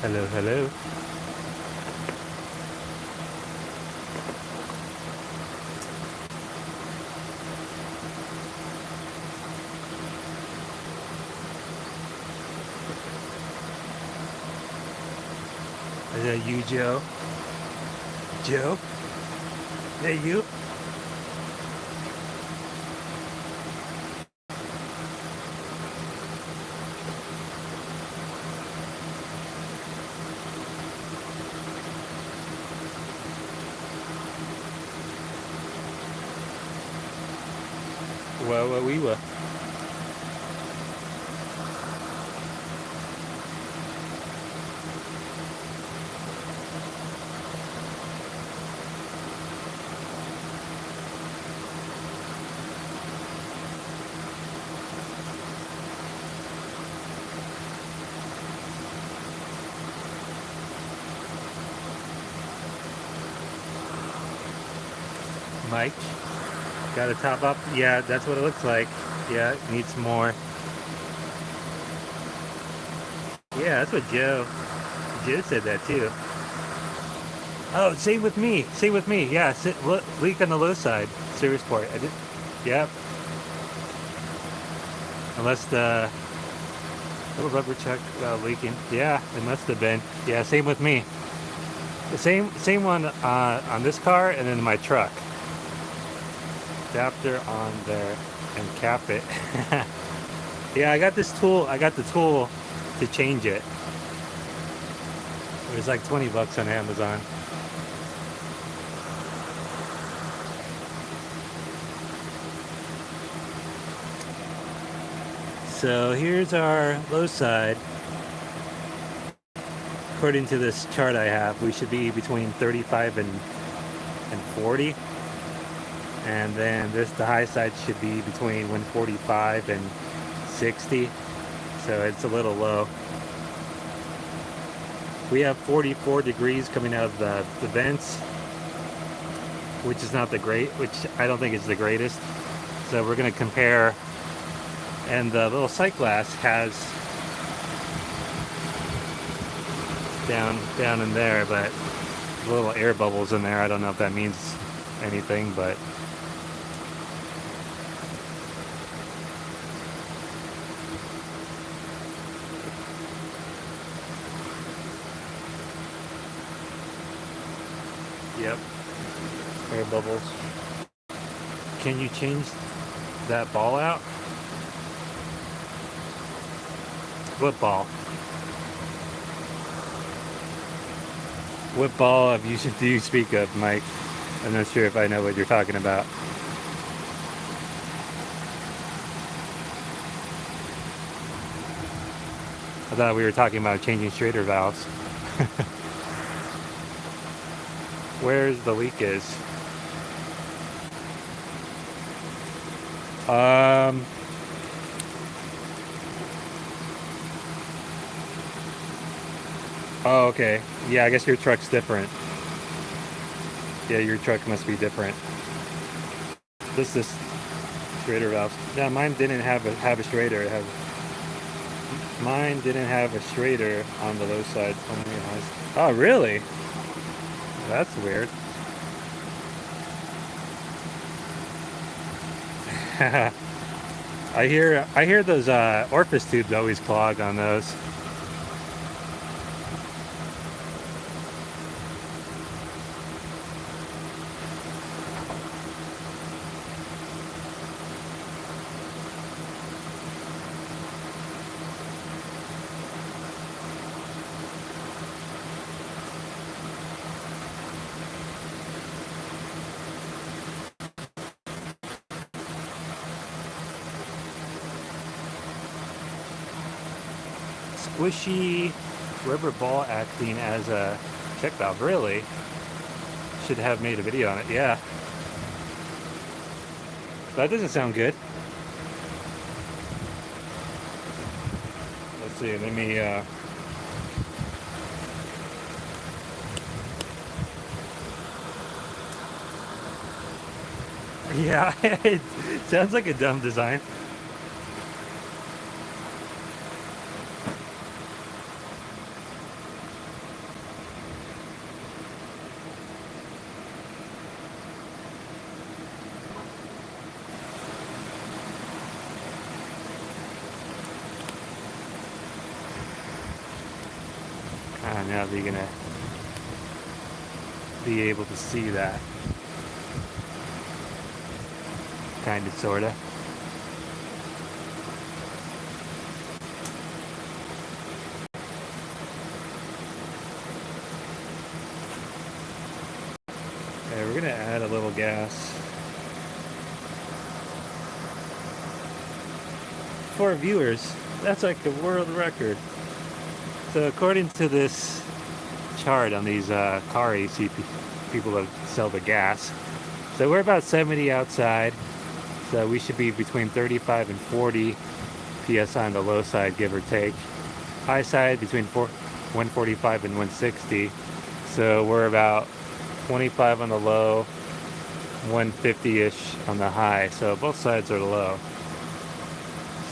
Hello, hello. Is that you, Joe? Joe? Is that you? Well, we were. Mike, got to top up? Yeah, that's what it looks like. Yeah, it needs more. Yeah, that's what Joe said that too. Oh, same with me. Same with me. Yeah, leak on the low side. Service port. I did. Yep. Unless the little rubber chuck leaking. Yeah, it must have been. Yeah, same with me. The same one on this car and then my truck. Adapter on there and cap it. Yeah, I got this tool. I got the tool to change it. It was like 20 bucks on Amazon. So here's our low side. According to this chart I have, we should be between 35 and 40. And then the high side should be between 145 and 60. So it's a little low. We have 44 degrees coming out of the vents, which is not which I don't think is the greatest. So we're going to compare. And the little sight glass has down in there, but little air bubbles in there. I don't know if that means anything, but yep, air bubbles. Can you change that ball out? What ball? What ball do you speak of, Mike? I'm not sure if I know what you're talking about. I thought we were talking about changing Schrader valves. Where's the leak is? Oh, okay. Yeah, I guess your truck's different. Yeah, your truck must be different. This is Schrader valves. Yeah, mine didn't have a Schrader. Mine didn't have a Schrader on the low side. Oh, really? That's weird. I hear those orifice tubes always clog on those. Squishy rubber ball acting as a check valve. Really? Should have made a video on it. Yeah. That doesn't sound good. Let's see. Let me. Yeah, it sounds like a dumb design. don't know if you're gonna be able to see that. Kinda, sorta. Okay, we're gonna add a little gas. For our viewers, that's like a world record. So according to this chart on these car AC people that sell the gas, so we're about 70 outside, so we should be between 35 and 40 psi on the low side, give or take. High side between 145 and 160, so we're about 25 on the low, 150-ish on the high, so both sides are low.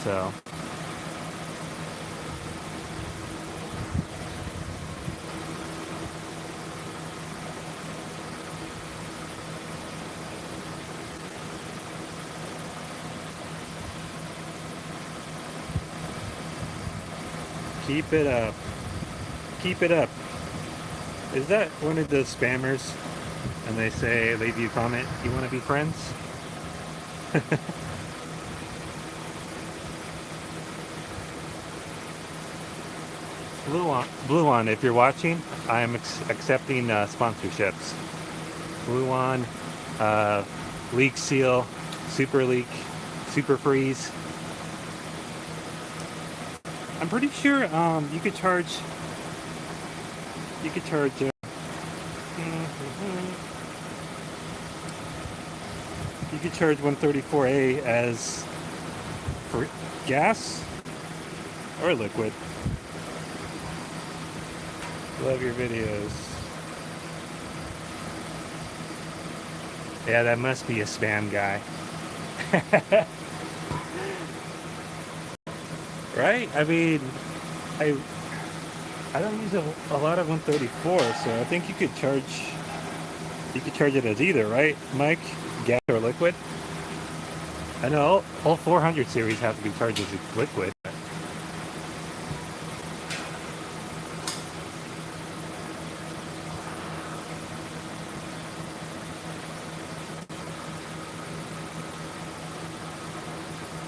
So keep it up. Keep it up. Is that one of those spammers? And they say, leave you a comment, you want to be friends? Blue One, if you're watching, I'm accepting sponsorships. Blue One, Leak Seal, Super Leak, Super Freeze. I'm pretty sure you could charge. You could charge. You could charge 134A as for gas or liquid. Love your videos. Yeah, that must be a spam guy. Right? I mean, I don't use a lot of 134, so I think you could charge it as either, right, Mike? Gas or liquid? I know all 400 series have to be charged as liquid.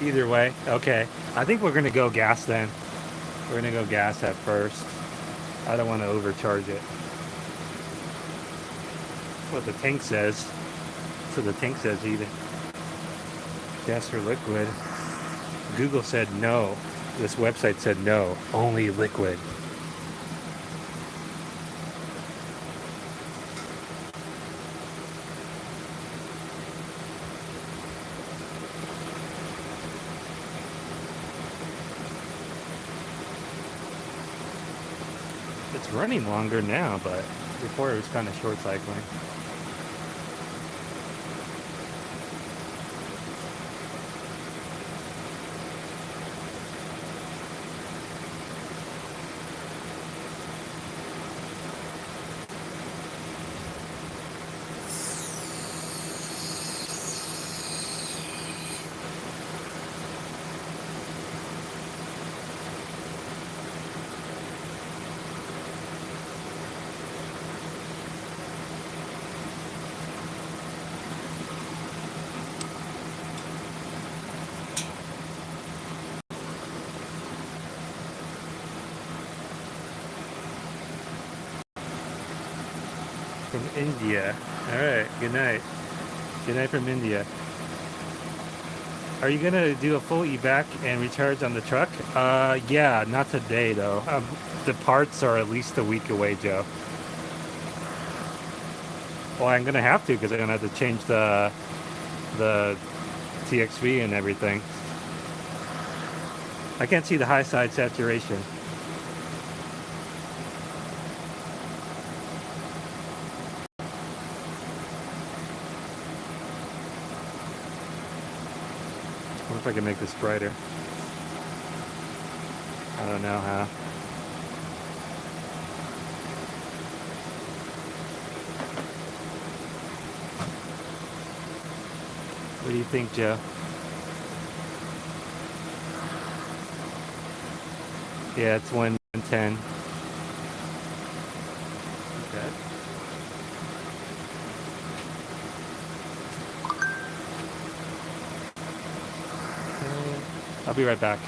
Either way, okay. I think we're gonna go gas then. We're gonna go gas at first. I don't want to overcharge it. What the tank says. So the tank says either gas or liquid. Google said no. This website said no, only liquid. It's running longer now, but before it was kind of short cycling. From India. Alright, good night. Good night from India. Are you gonna do a full evac and recharge on the truck? Yeah, not today though. The parts are at least a week away, Joe. Well, I'm gonna have to because I'm gonna have to change the TXV and everything. I can't see the high side saturation. I wonder if I can make this brighter. I don't know how. What do you think, Joe? Yeah, it's 110. I'll be right back.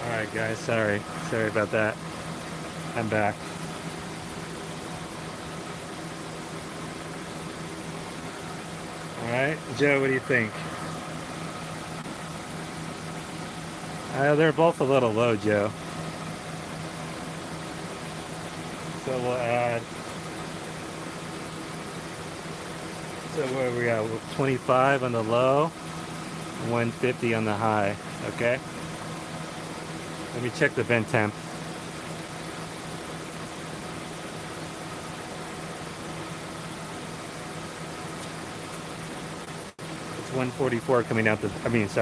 Alright guys, sorry about that. I'm back. Alright, Joe, what do you think? They're both a little low, Joe. So we'll add, so where are we at? 25 on the low, 150 on the high, okay? Let me check the vent temp. It's 144 coming out the,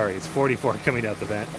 it's 44 coming out the vent.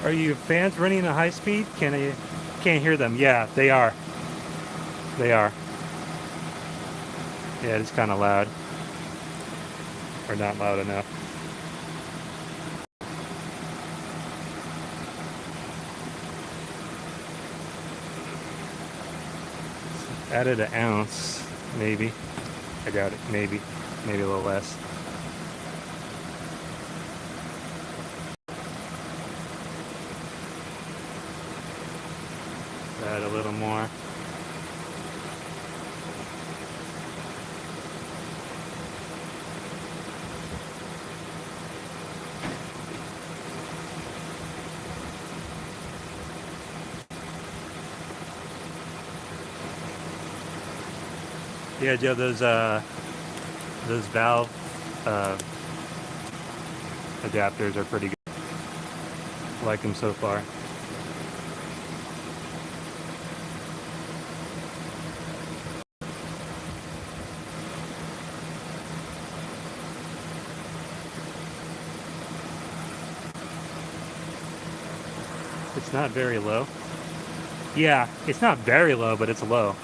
Are you fans running at high speed? Can't hear them. Yeah, they are. They are. Yeah, it's kind of loud. Or not loud enough. Added an ounce, maybe. I doubt it. Maybe a little less. Add a little more. Yeah, Joe, those valve adapters are pretty good. I like them so far. It's not very low. Yeah, it's not very low, but it's low.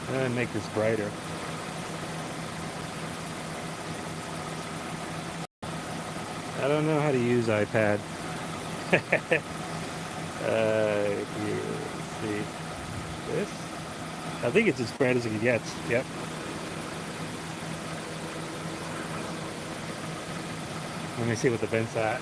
I'm gonna make this brighter. I don't know how to use iPad. Here, let's see. This? I think it's as bright as it gets. Yep. Let me see what the vent's at.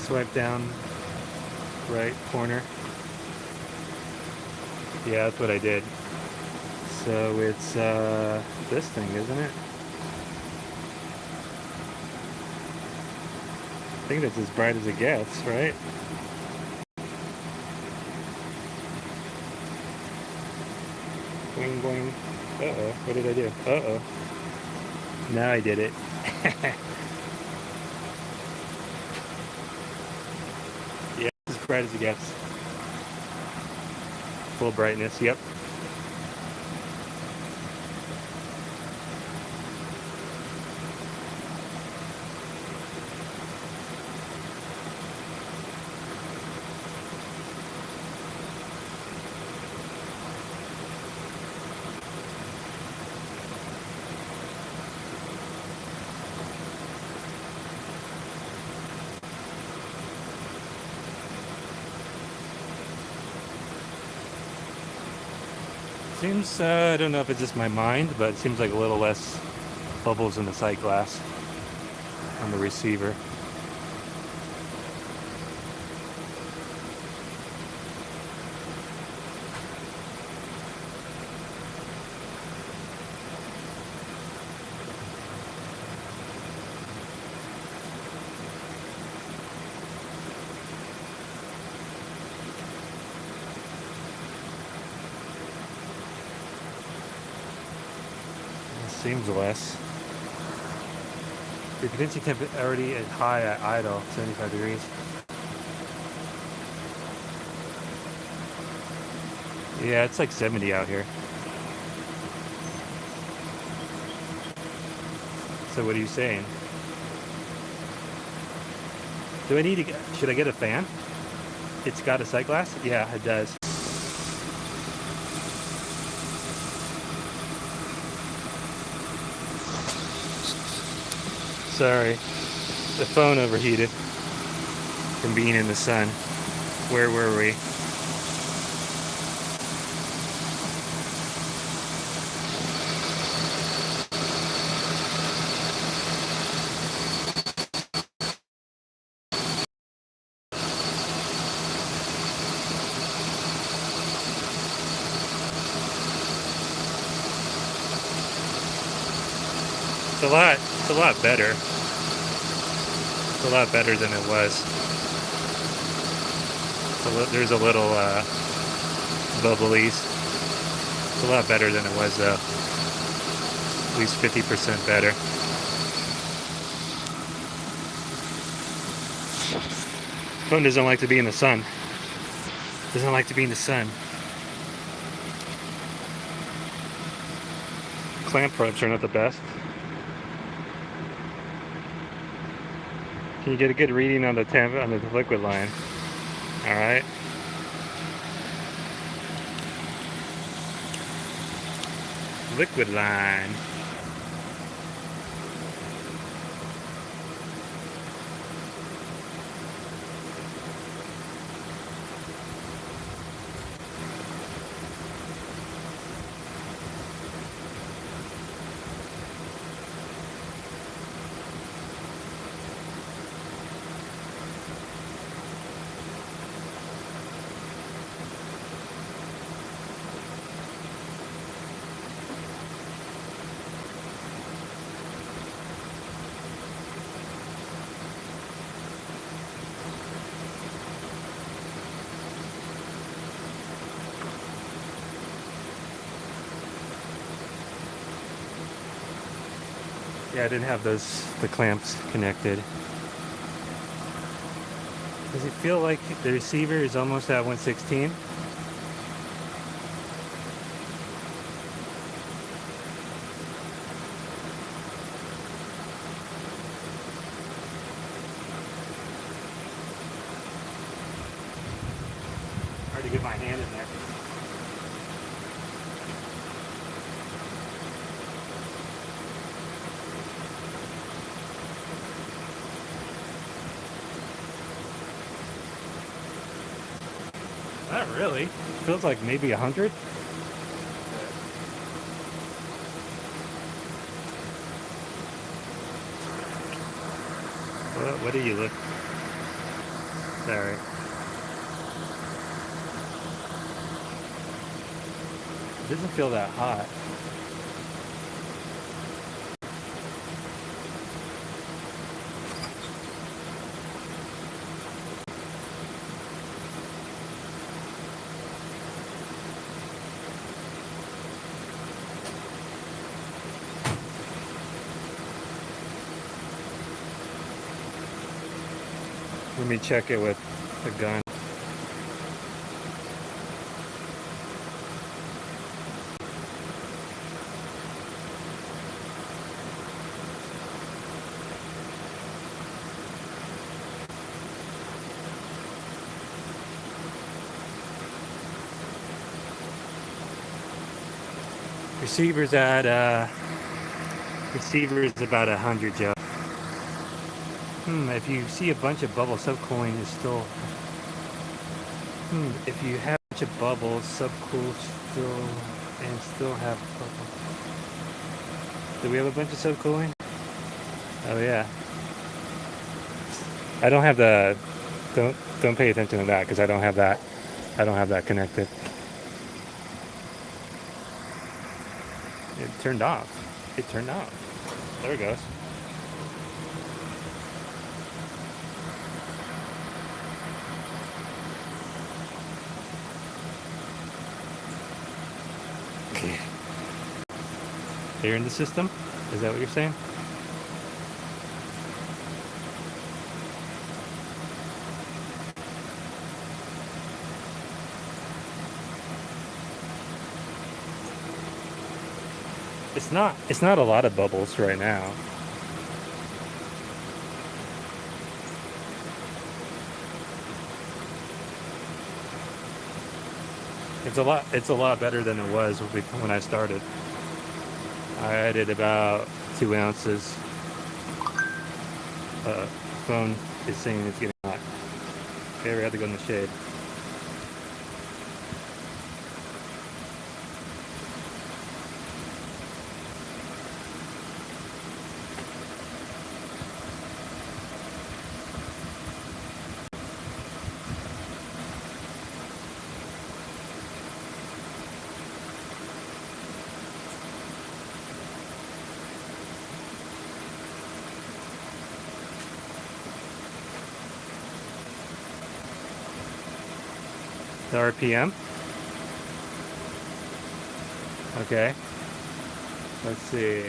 Swipe down, right corner. Yeah, that's what I did. So it's this thing, isn't it? I think that's as bright as it gets, right? Boing boing. Uh-oh, what did I do? Uh-oh. Now I did it. Yeah, as bright as it gets. Full brightness, yep. Seems, I don't know if it's just my mind, but it seems like a little less bubbles in the sight glass on the receiver. Seems less. The condensing temp already at high at idle, 75 degrees. Yeah, it's like 70 out here. So what are you saying? Do I need to should I get a fan? It's got a sight glass? Yeah, it does. Sorry, the phone overheated from being in the sun. Where were we? It's a lot better. It's a lot better than it was. There's a little bubblies. It's a lot better than it was though. At least 50% better. Phone doesn't like to be in the sun. Doesn't like to be in the sun. Clamp probes are not the best. Can you get a good reading on the temp on the liquid line? All right. Liquid line. Yeah, I didn't have the clamps connected. Does it feel like the receiver is almost at 116? Hard to get my hand in there. Not really. Feels like maybe 100. What do you look? Sorry. It doesn't feel that hot. Let me check it with a gun. Receiver's about 100, Joe. If you see a bunch of bubbles, subcooling is still. If you have a bunch of bubbles, subcool still have bubbles. Do we have a bunch of subcooling? Oh yeah. I don't have the. Don't pay attention to that because I don't have that. I don't have that connected. It turned off. It turned off. There it goes. Air in the system? Is that what you're saying? It's not a lot of bubbles right now. It's a lot better than it was when I started. I added about 2 ounces. Phone is saying it's getting hot. Okay, we had to go in the shade. The RPM. Okay. Let's see.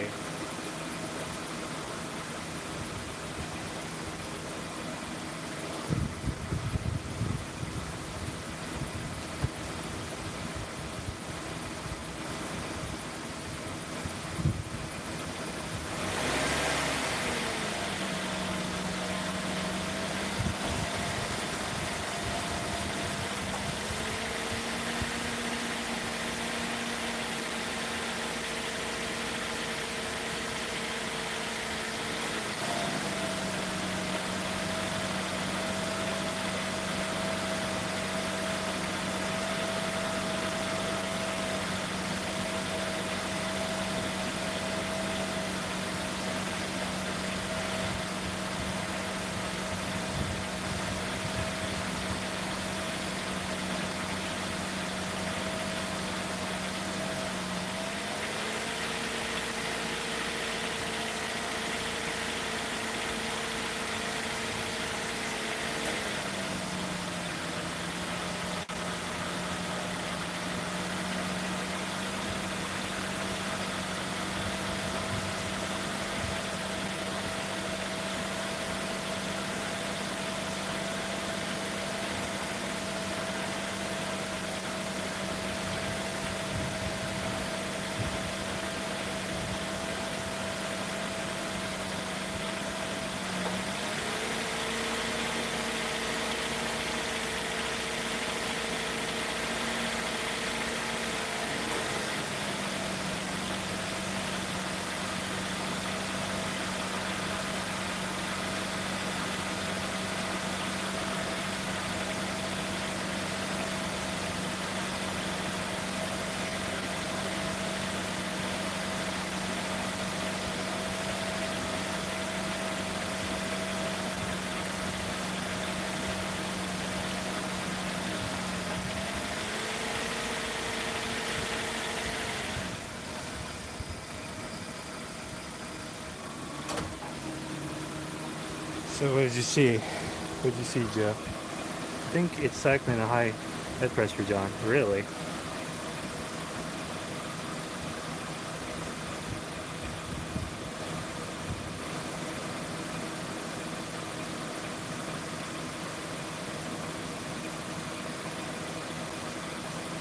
So what did you see? What did you see, Joe? I think it's cycling a high head pressure, John. Really?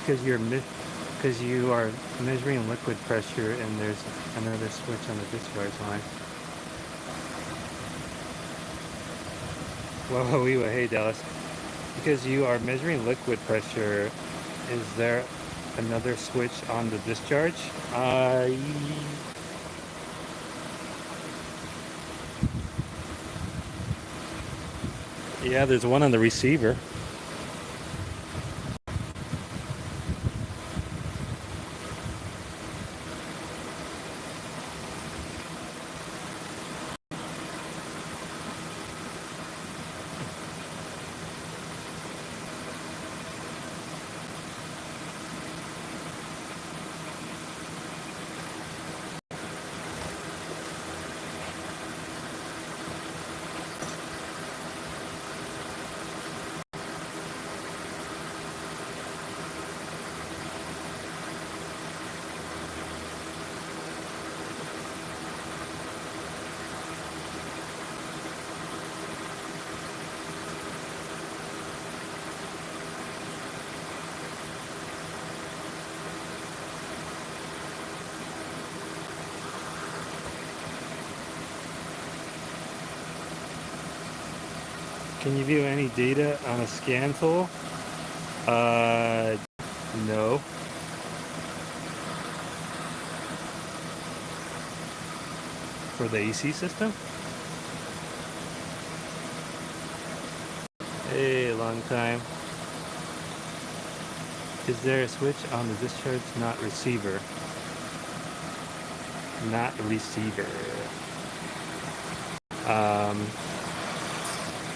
Because you are measuring liquid pressure, and there's another switch on the discharge line. Whoa, hey Dallas. Because you are measuring liquid pressure, is there another switch on the discharge? Yeah, there's one on the receiver. Can you view any data on a scan tool? No. For the AC system? Hey, long time. Is there a switch on the discharge, not receiver? Not receiver.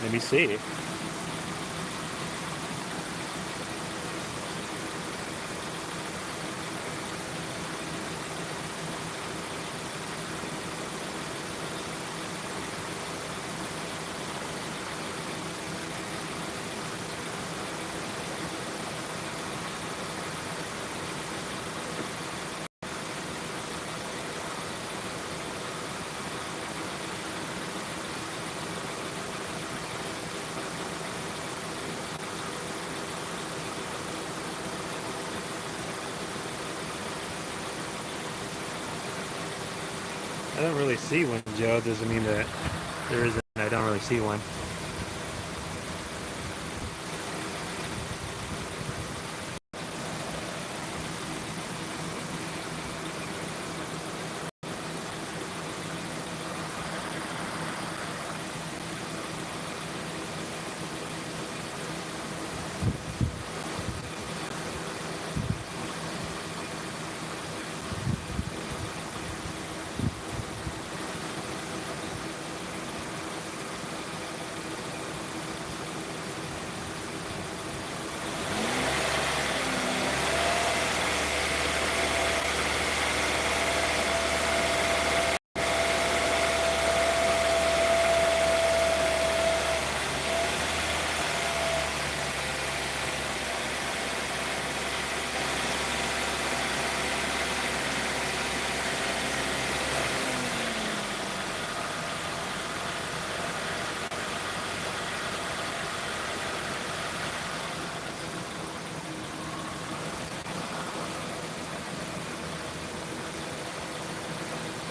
Let me see. I don't really see one, Joe. Doesn't mean that there isn't. I don't really see one.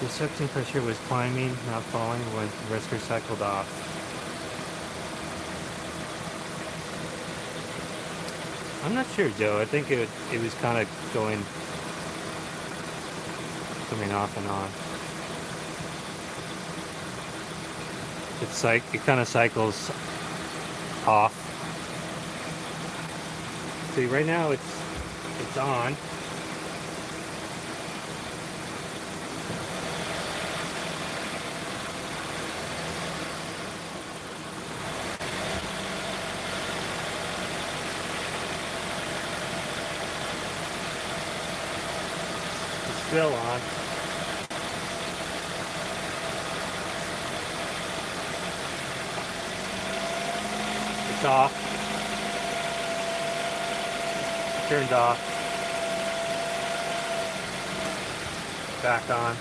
The suction pressure was climbing, not falling when the respirator cycled off. I'm not sure, Joe. I think it was kind of coming off and on. It kind of cycles off. See, right now it's on. Still on. It's off. Turned off. Back on.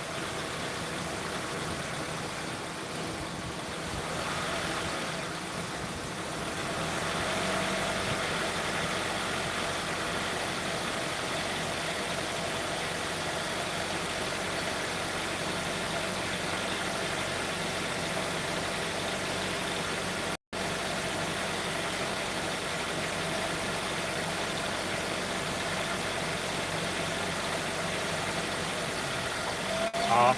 Off.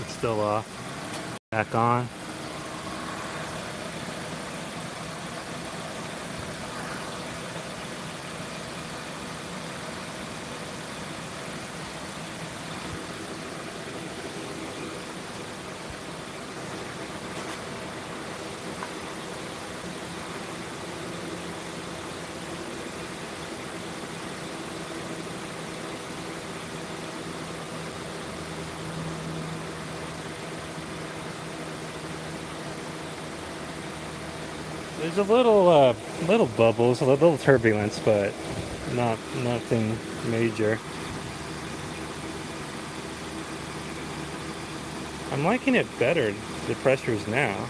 It's still off. Back on. There's a little bubbles, a little turbulence, but nothing major. I'm liking it better, the pressures now.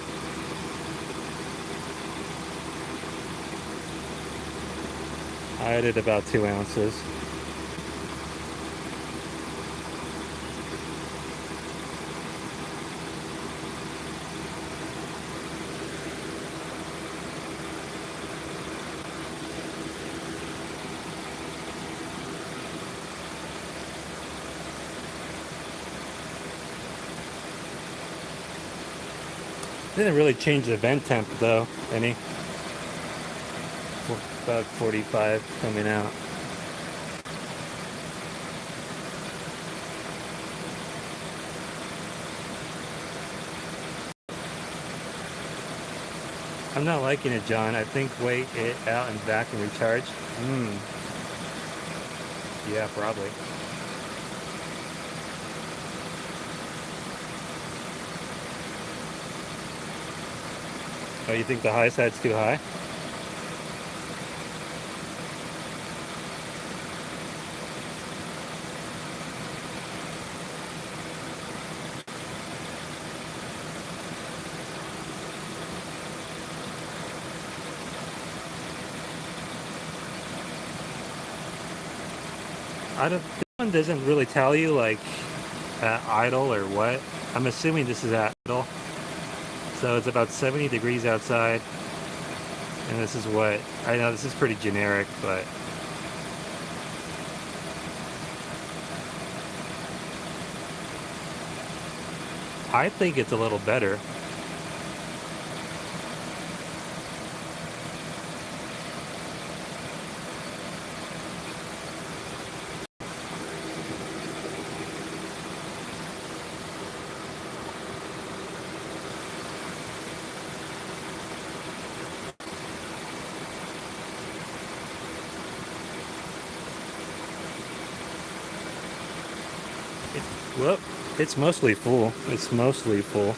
I added about 2 ounces. Didn't really change the vent temp though, any. About 45 coming out. I'm not liking it, John. I think wait it out and back and recharge. Yeah, probably. Oh, you think the high side's too high? This one doesn't really tell you like idle or what. I'm assuming this is idle. So it's about 70 degrees outside. And this is what, I know this is pretty generic, but I think it's a little better. Well, it's mostly full. It's mostly full.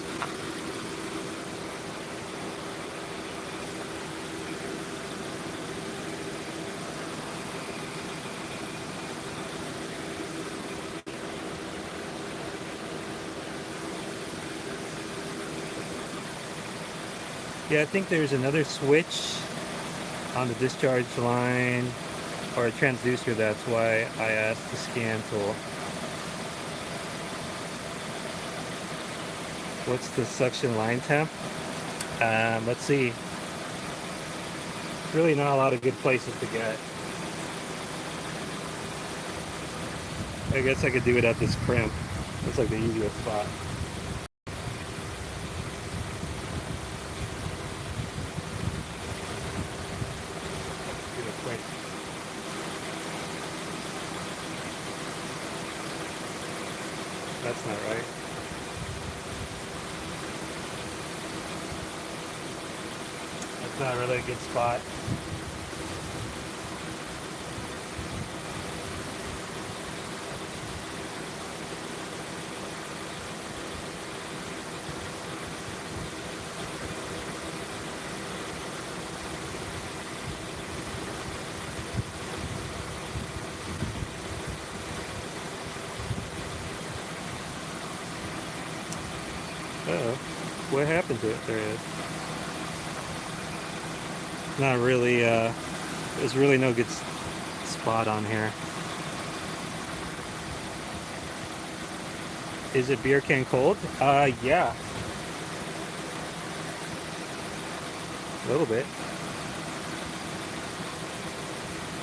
Yeah, I think there's another switch on the discharge line or a transducer. That's why I asked the scan tool. What's the suction line temp? Let's see. Really not a lot of good places to get. I guess I could do it at this crimp. Looks like the easiest spot. Do it quick. That's not right. That's not really a good spot. Uh-oh. What happened to it? There it is. Not really, there's really no good spot on here. Is it beer can cold? Yeah. A little bit.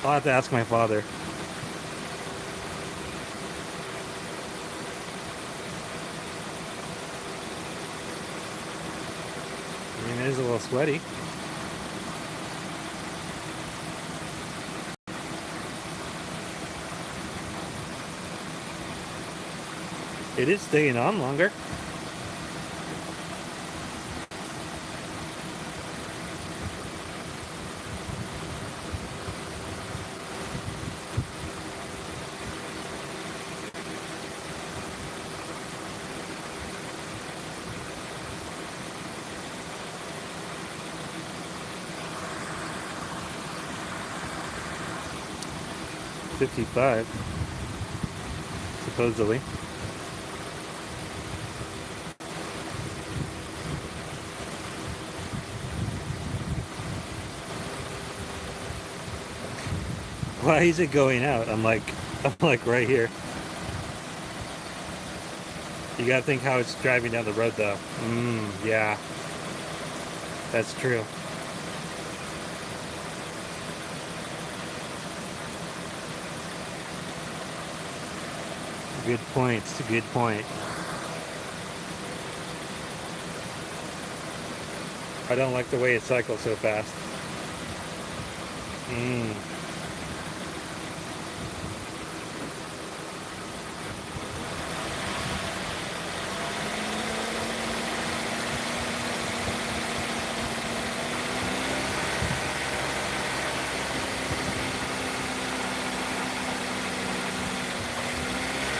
I'll have to ask my father. I mean, it is a little sweaty. It is staying on longer. $55, supposedly. Why is it going out? I'm like right here. You gotta think how it's driving down the road though. Yeah. That's true. Good point. It's a good point. I don't like the way it cycles so fast.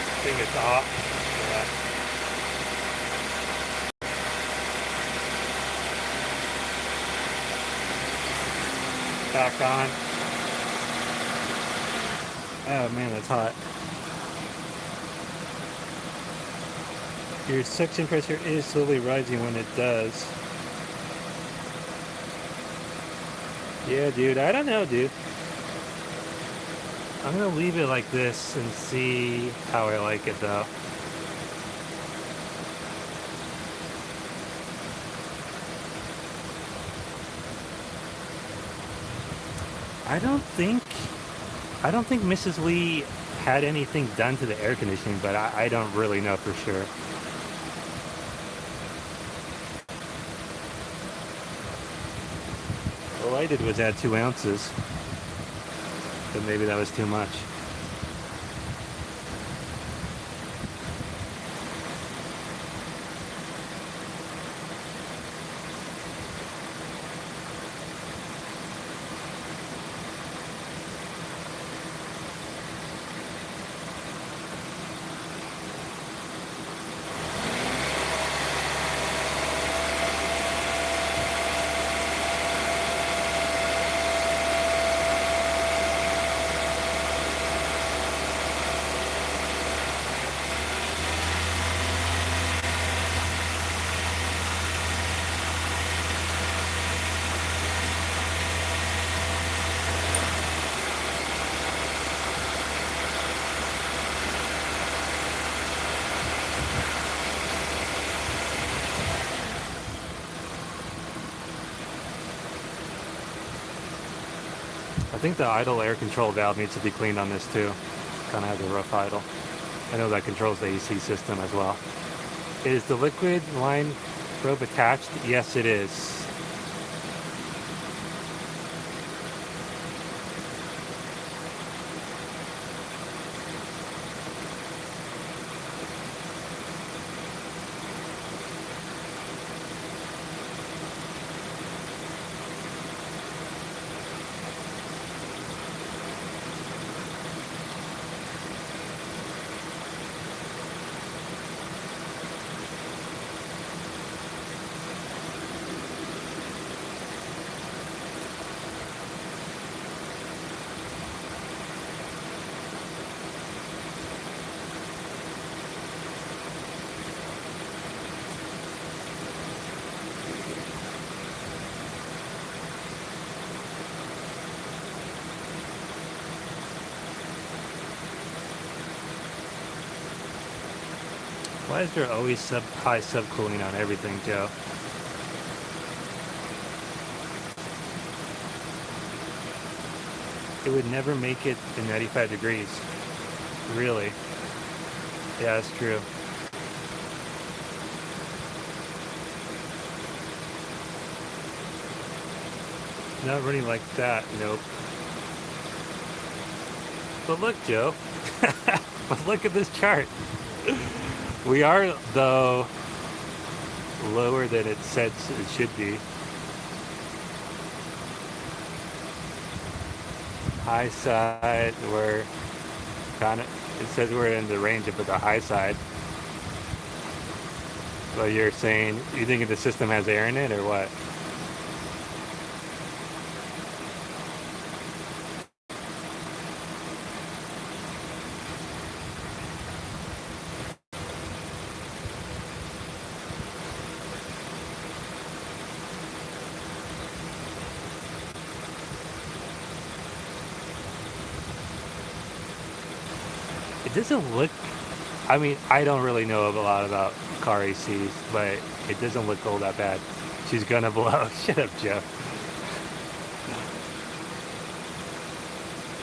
I think it's off. Yeah. Back on. Oh man, that's hot. Your suction pressure is slowly rising when it does. Yeah, dude, I don't know, dude. I'm gonna leave it like this and see how I like it though. I don't think Mrs. Lee had anything done to the air conditioning, but I don't really know for sure. All I did was add 2 ounces, but maybe that was too much. I think the idle air control valve needs to be cleaned on this too. Kind of has a rough idle. I know that controls the AC system as well. Is the liquid line probe attached? Yes, it is. Why is there always high subcooling on everything, Joe? It would never make it in 95 degrees. Really? Yeah, that's true. Not running like that, nope. But look, Joe. Look at this chart. We are, though, lower than it said it should be. High side, we're kind of, it says we're in the range of the high side. So you're saying, you think the system has air in it or what? It doesn't look, I mean, I don't really know a lot about car ACs, but it doesn't look all that bad. She's gonna blow. Shut up, Joe.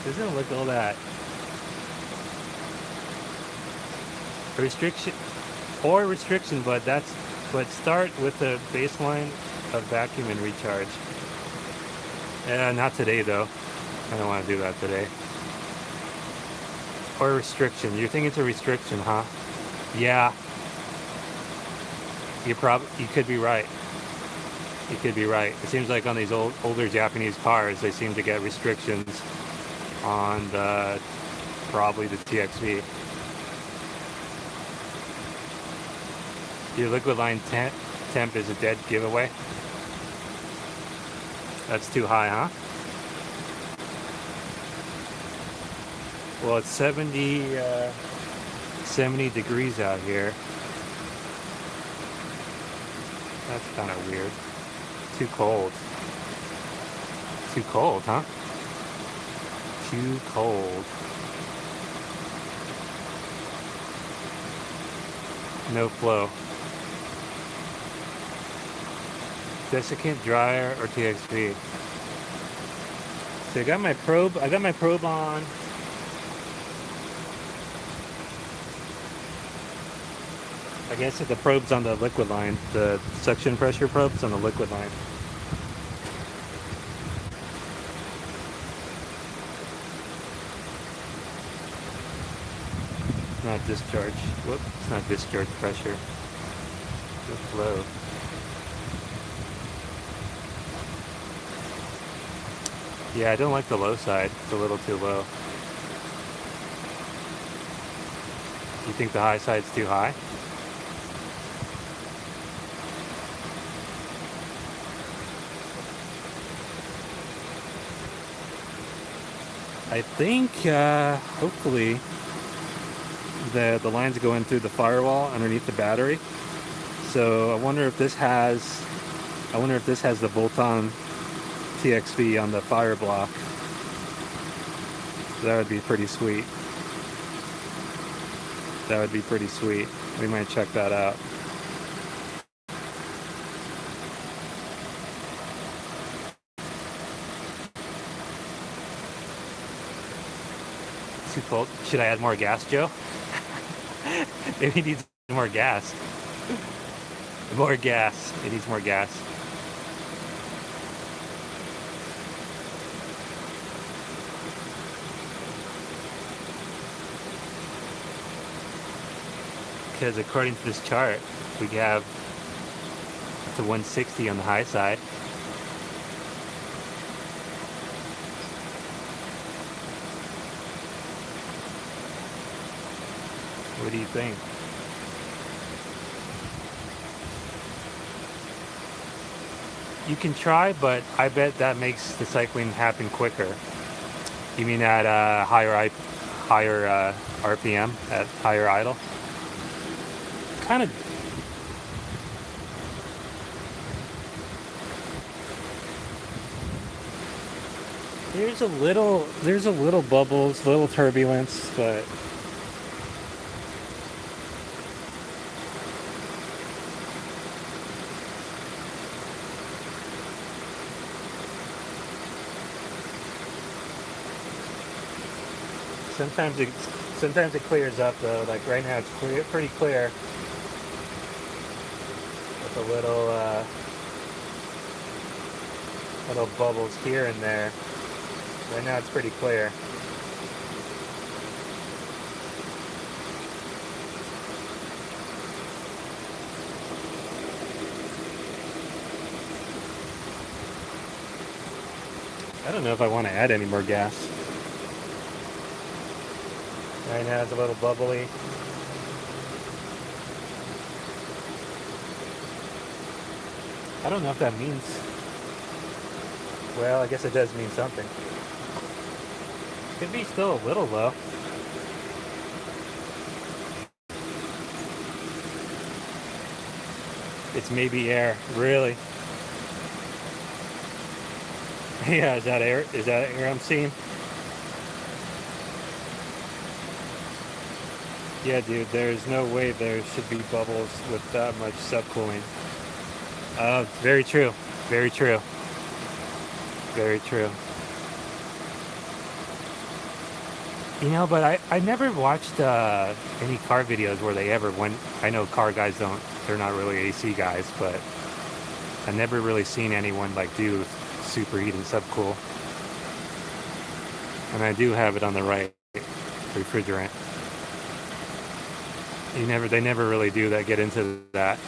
Doesn't look all that. Restriction, but start with the baseline of vacuum and recharge. Not today, though. I don't want to do that today. Or restriction. You're thinking it's a restriction, huh? Yeah. You could be right. You could be right. It seems like on these older Japanese cars, they seem to get restrictions on probably the TXV. Your liquid line temp is a dead giveaway. That's too high, huh? Well, it's 70 degrees out here. That's kind of weird. Too cold. Too cold, huh? Too cold. No flow. Desiccant, dryer, or TXV? So I got my probe on. I guess the probe's on the liquid line. The suction pressure probe's on the liquid line. Not discharge. Whoop, it's not discharge pressure. The flow. Yeah, I don't like the low side. It's a little too low. You think the high side's too high? I think, hopefully, the lines go in through the firewall underneath the battery. So I wonder if this has the bolt-on TXV on the fire block. That would be pretty sweet. That would be pretty sweet. We might check that out. Too cold. Should I add more gas, Joe? Maybe it needs more gas. More gas. It needs more gas. Because according to this chart, we have up to 160 on the high side. What do you think? You can try, but I bet that makes the cycling happen quicker. You mean at higher RPM, at higher idle? Kind of. There's a little bubbles, little turbulence, but Sometimes it clears up though. Like right now, it's pretty clear with a little bubbles here and there. Right now, it's pretty clear. I don't know if I want to add any more gas. Right now it's a little bubbly. I don't know if that means... Well, I guess it does mean something. Could be still a little low. It's maybe air, really. Yeah, is that air? Is that air I'm seeing? Yeah, dude, there's no way there should be bubbles with that much subcooling. Very true. Very true. Very true. You know, but I never watched any car videos where they ever went. I know car guys don't, they're not really AC guys, but I've never really seen anyone like do superheat and subcool. And I do have it on the right refrigerant. They never really do that, get into that.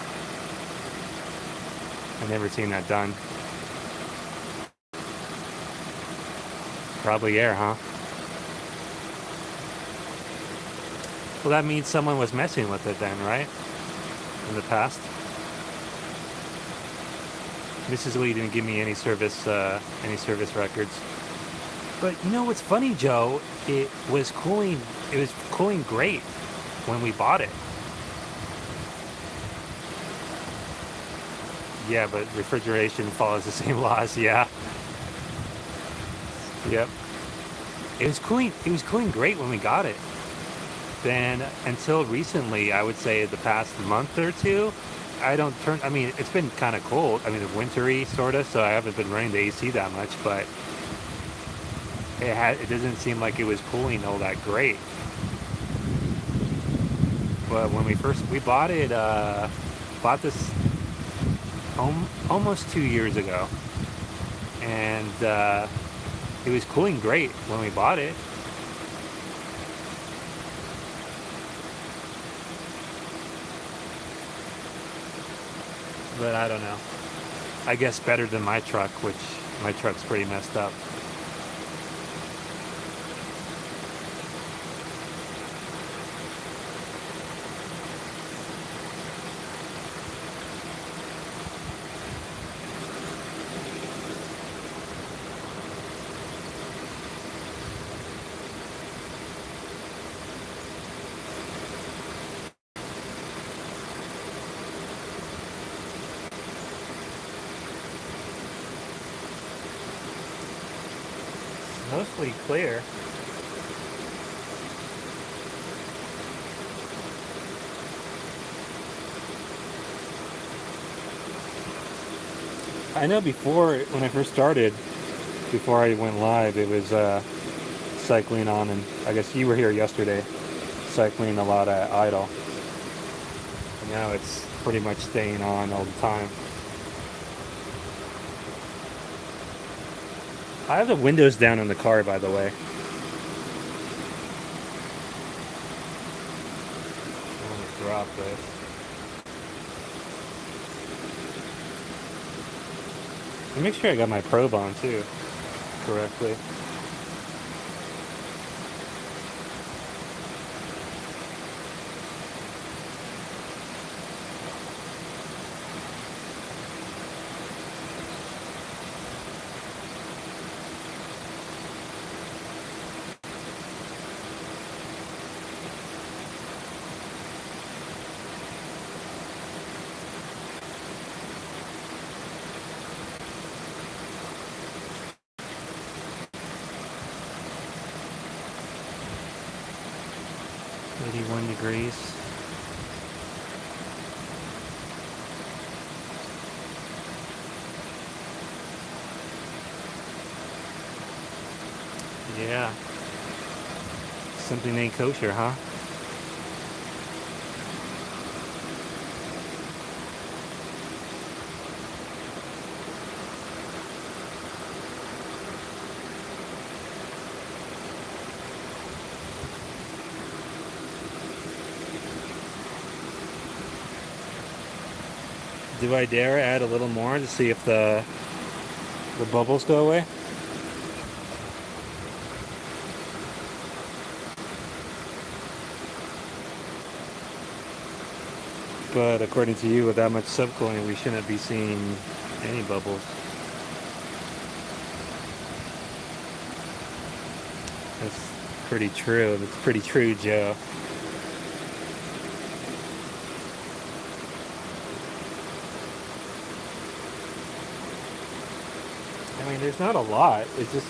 I've never seen that done. Probably air, huh? Well, that means someone was messing with it then, right? In the past. Mrs. Lee didn't give me any service records. But you know what's funny, Joe? It was cooling great when we bought it. Yeah, but refrigeration follows the same laws, yeah. Yep. It was cooling great when we got it. Then until recently, I would say the past month or two, I mean, it's been kind of cold. I mean, wintry sort of, so I haven't been running the AC that much, but it doesn't seem like it was cooling all that great. But when we bought it, bought this almost 2 years ago, and it was cooling great when we bought it. But I don't know. I guess better than my truck, which my truck's pretty messed up. Mostly clear. I know before, when I first started, before I went live, it was cycling on, and I guess you were here yesterday, cycling a lot at idle. And now it's pretty much staying on all the time. I have the windows down in the car, by the way. I'm gonna drop this. And make sure I got my probe on too, correctly. Degrees. Yeah. Something ain't kosher, huh? Do I dare add a little more to see if the bubbles go away? But according to you, with that much subcooling, we shouldn't be seeing any bubbles. That's pretty true. That's pretty true, Joe. I mean, there's not a lot. It's just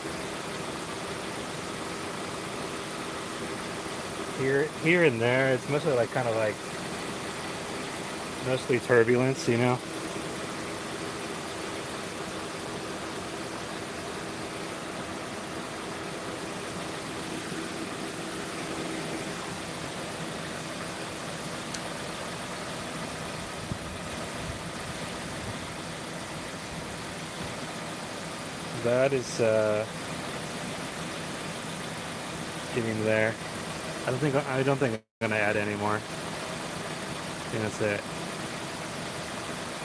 here and there. It's mostly like kind of like mostly turbulence, you know. That is getting there. I don't think I'm gonna add any more. I think that's it.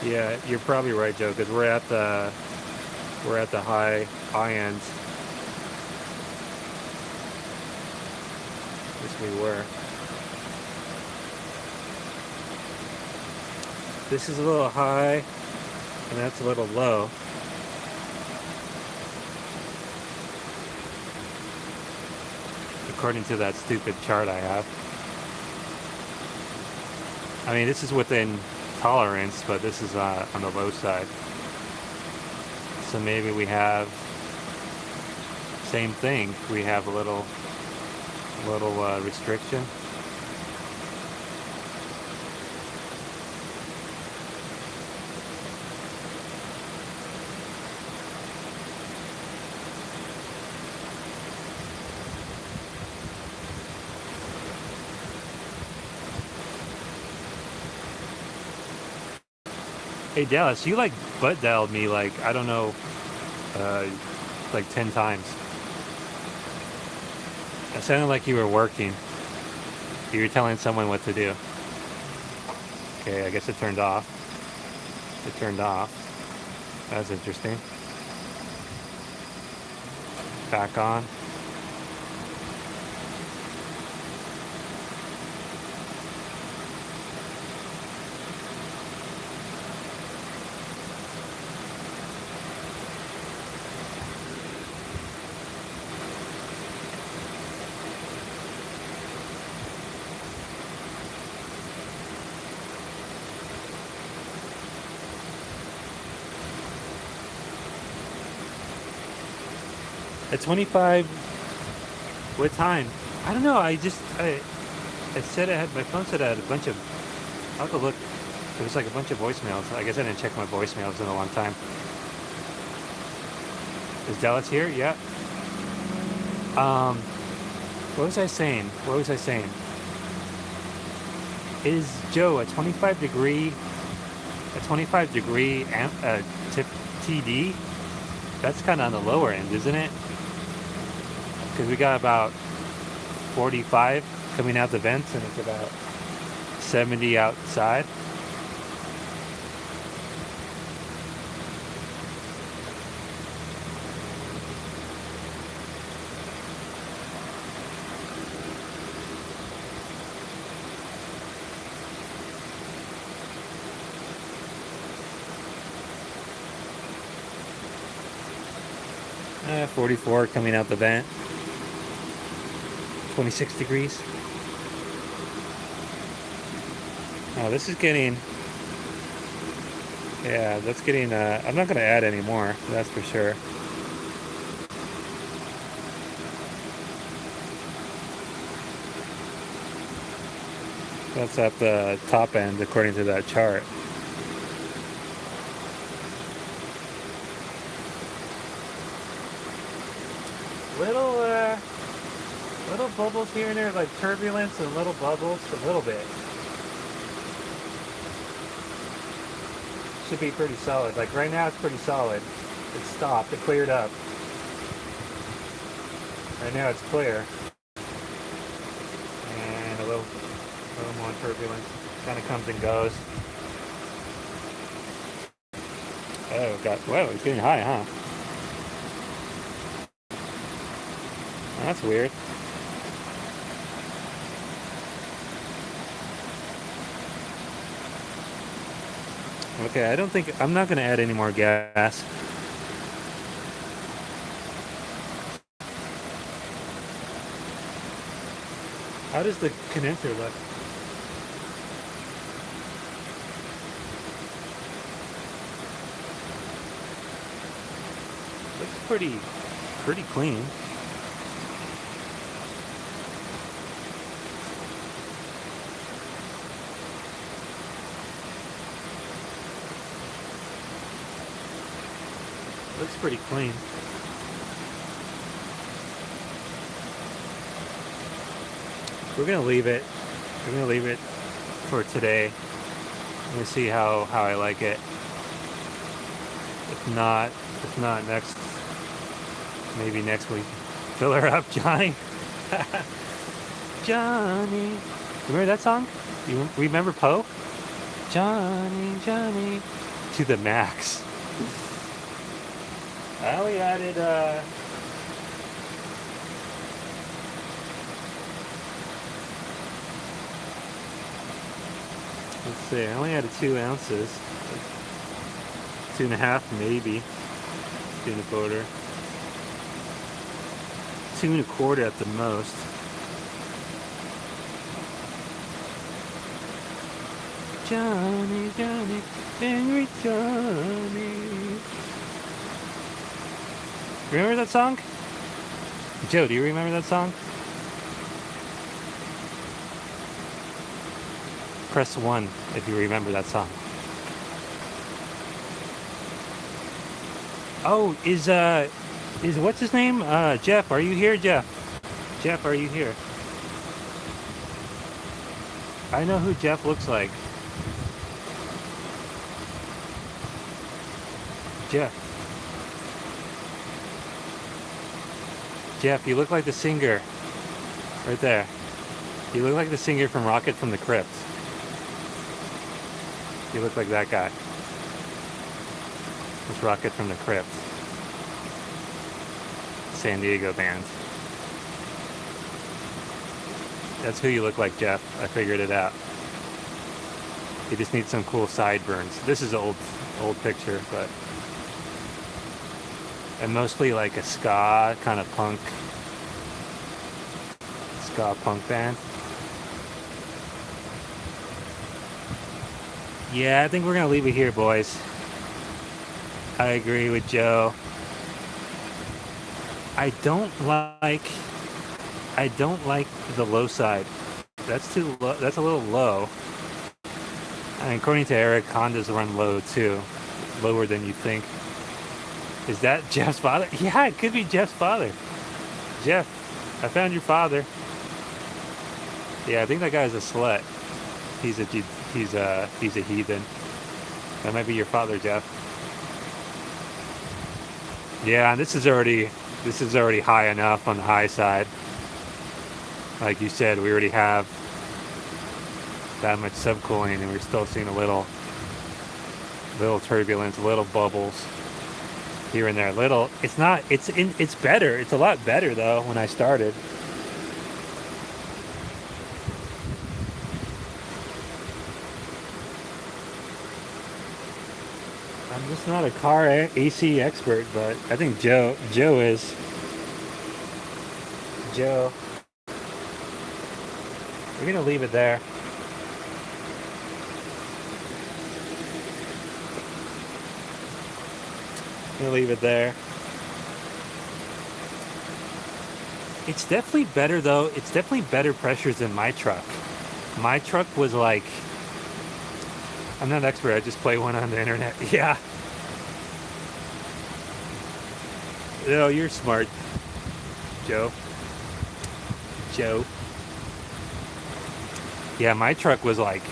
Yeah, you're probably right, Joe, because we're at the high ends. Yes, we were. This is a little high, and that's a little low. According to that stupid chart I have. I mean, this is within tolerance, but this is on the low side. So maybe we have same thing. We have a little restriction. Hey Dallas, you like butt dialed me like, I don't know, like 10 times. It sounded like you were working. You were telling someone what to do. Okay, I guess it turned off. It turned off. That's interesting. Back on. At 25, what time? I don't know. I said I had, my phone said I had a bunch of, I'll have to look. It was like a bunch of voicemails. I guess I didn't check my voicemails in a long time. Is Dallas here? Yeah. What was I saying? Is Joe a 25 degree tip TD? That's kind of on the lower end, isn't it? Because we got about 45 coming out the vents and it's about 70 outside. Eh, 44 coming out the vent. 26 degrees. Oh, this is getting... Yeah, that's getting... I'm not going to add any more, that's for sure. That's at the top end, according to that chart. Little bubbles here and there, like turbulence and little bubbles, a little bit. Should be pretty solid. Like right now it's pretty solid. It stopped, it cleared up. Right now it's clear. And a little more turbulence. Kind of comes and goes. Oh, whoa, it's getting high, huh? That's weird. Okay, I'm not going to add any more gas. How does the condenser look? Looks pretty clean. Looks pretty clean. We're gonna leave it. We're gonna leave it for today. Let me see how I like it. If not maybe next week. Fill her up, Johnny. Johnny. Remember that song? You remember Poe? Johnny, Johnny. To the max. I only added let's see, I only added 2 ounces. 2.5 maybe. Peanut butter. 2 1/4 at the most. Johnny, Johnny, angry Johnny. Remember that song? Joe, do you remember that song? Press 1 if you remember that song. Oh, is what's his name? Jeff, are you here, Jeff? Jeff, are you here? I know who Jeff looks like. Jeff. Jeff, you look like the singer. Right there. You look like the singer from Rocket from the Crypt. You look like that guy. It's Rocket from the Crypt. San Diego band. That's who you look like, Jeff. I figured it out. You just need some cool sideburns. This is an old picture, but... And mostly like a ska kind of punk. Ska punk band. Yeah, I think we're gonna leave it here, boys. I agree with Joe. I don't like the low side. That's too low. That's a little low. And according to Eric, Hondas run low too, lower than you think. Is that Jeff's father? Yeah, it could be Jeff's father. Jeff, I found your father. Yeah, I think that guy's a slut. He's a heathen. That might be your father, Jeff. Yeah, this is already high enough on the high side. Like you said, we already have that much subcooling, and we're still seeing a little turbulence, little bubbles here and there. It's better. It's a lot better though when I started. I'm just not a car AC expert, but I think Joe is. Joe. We're gonna leave it there. Leave it there. It's definitely better though. It's definitely better pressures than my truck. My truck was like, I'm not an expert, I just play one on the internet. Yeah. No, you're smart, Joe. Joe. Yeah, my truck was like,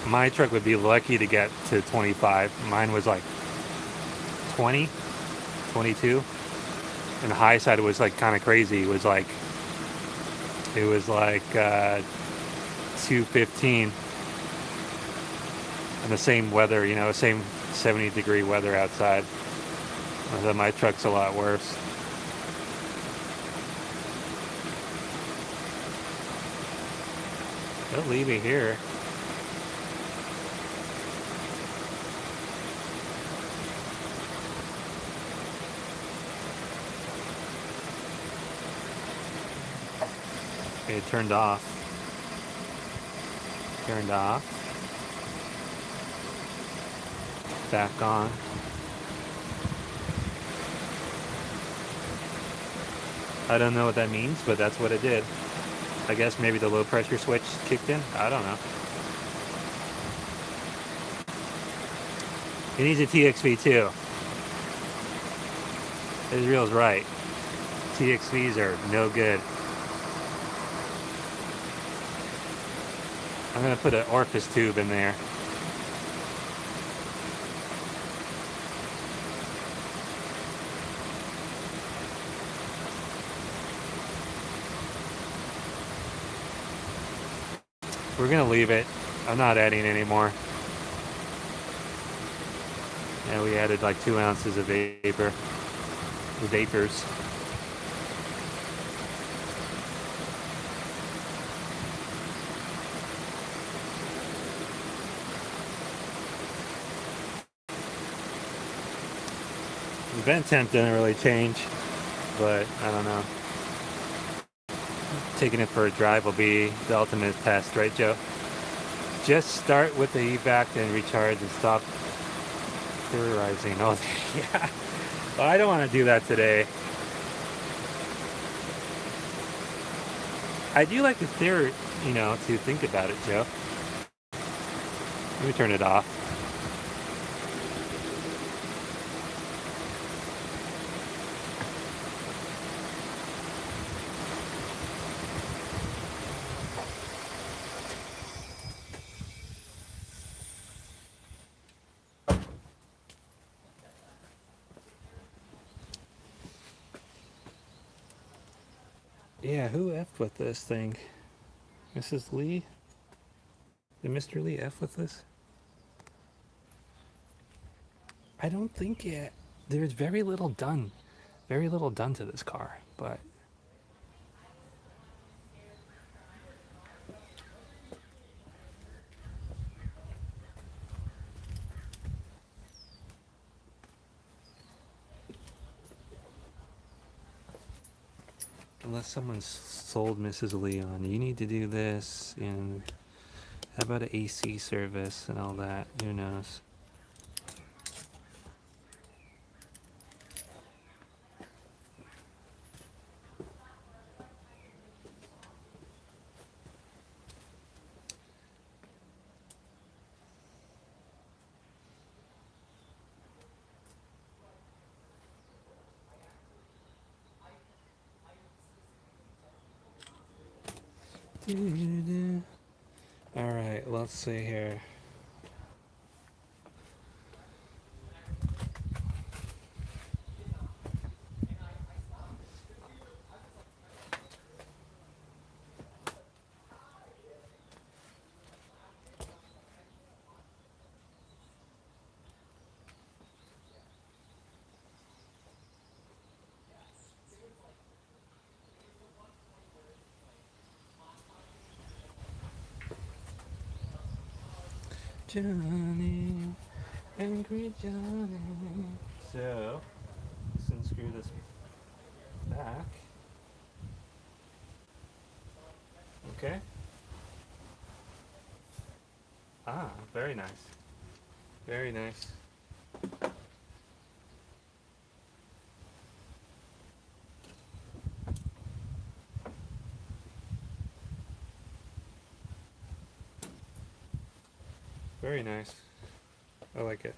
my truck would be lucky to get to 25. Mine was like 20, 22. And the high side was like kind of crazy. It was like 215. And the same weather, you know, same 70-degree weather outside. Although my truck's a lot worse. They'll leave me here. It turned off. Turned off. Back on. I don't know what that means, but that's what it did. I guess maybe the low pressure switch kicked in. I don't know. It needs a TXV too. Israel's right. TXVs are no good. I'm gonna put an orifice tube in there. We're gonna leave it. I'm not adding anymore. Yeah, we added like 2 ounces of vapor. Vapors. The vent temp didn't really change, but I don't know. Taking it for a drive will be the ultimate test, right, Joe? Just start with the HVAC and recharge and stop theorizing. Oh, yeah. Well, I don't want to do that today. I do like to to think about it, Joe. Let me turn it off. Yeah, who F'd with this thing? Mrs. Lee? Did Mr. Lee F with this? I don't think yet. There's very little done. Very little done to this car, but unless someone's sold Mrs. Lee on, you need to do this, and how about an AC service and all that? Who knows? All right, let's see here. Johnny, angry Johnny. So, let's unscrew this back. Okay. Ah, very nice. Very nice. Very nice. I like it.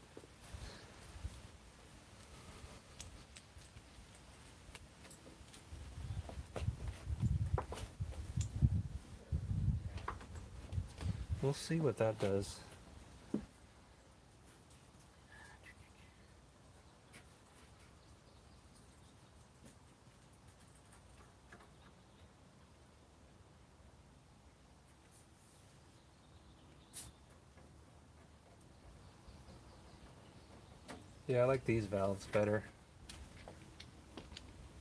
We'll see what that does. Yeah, I like these valves better.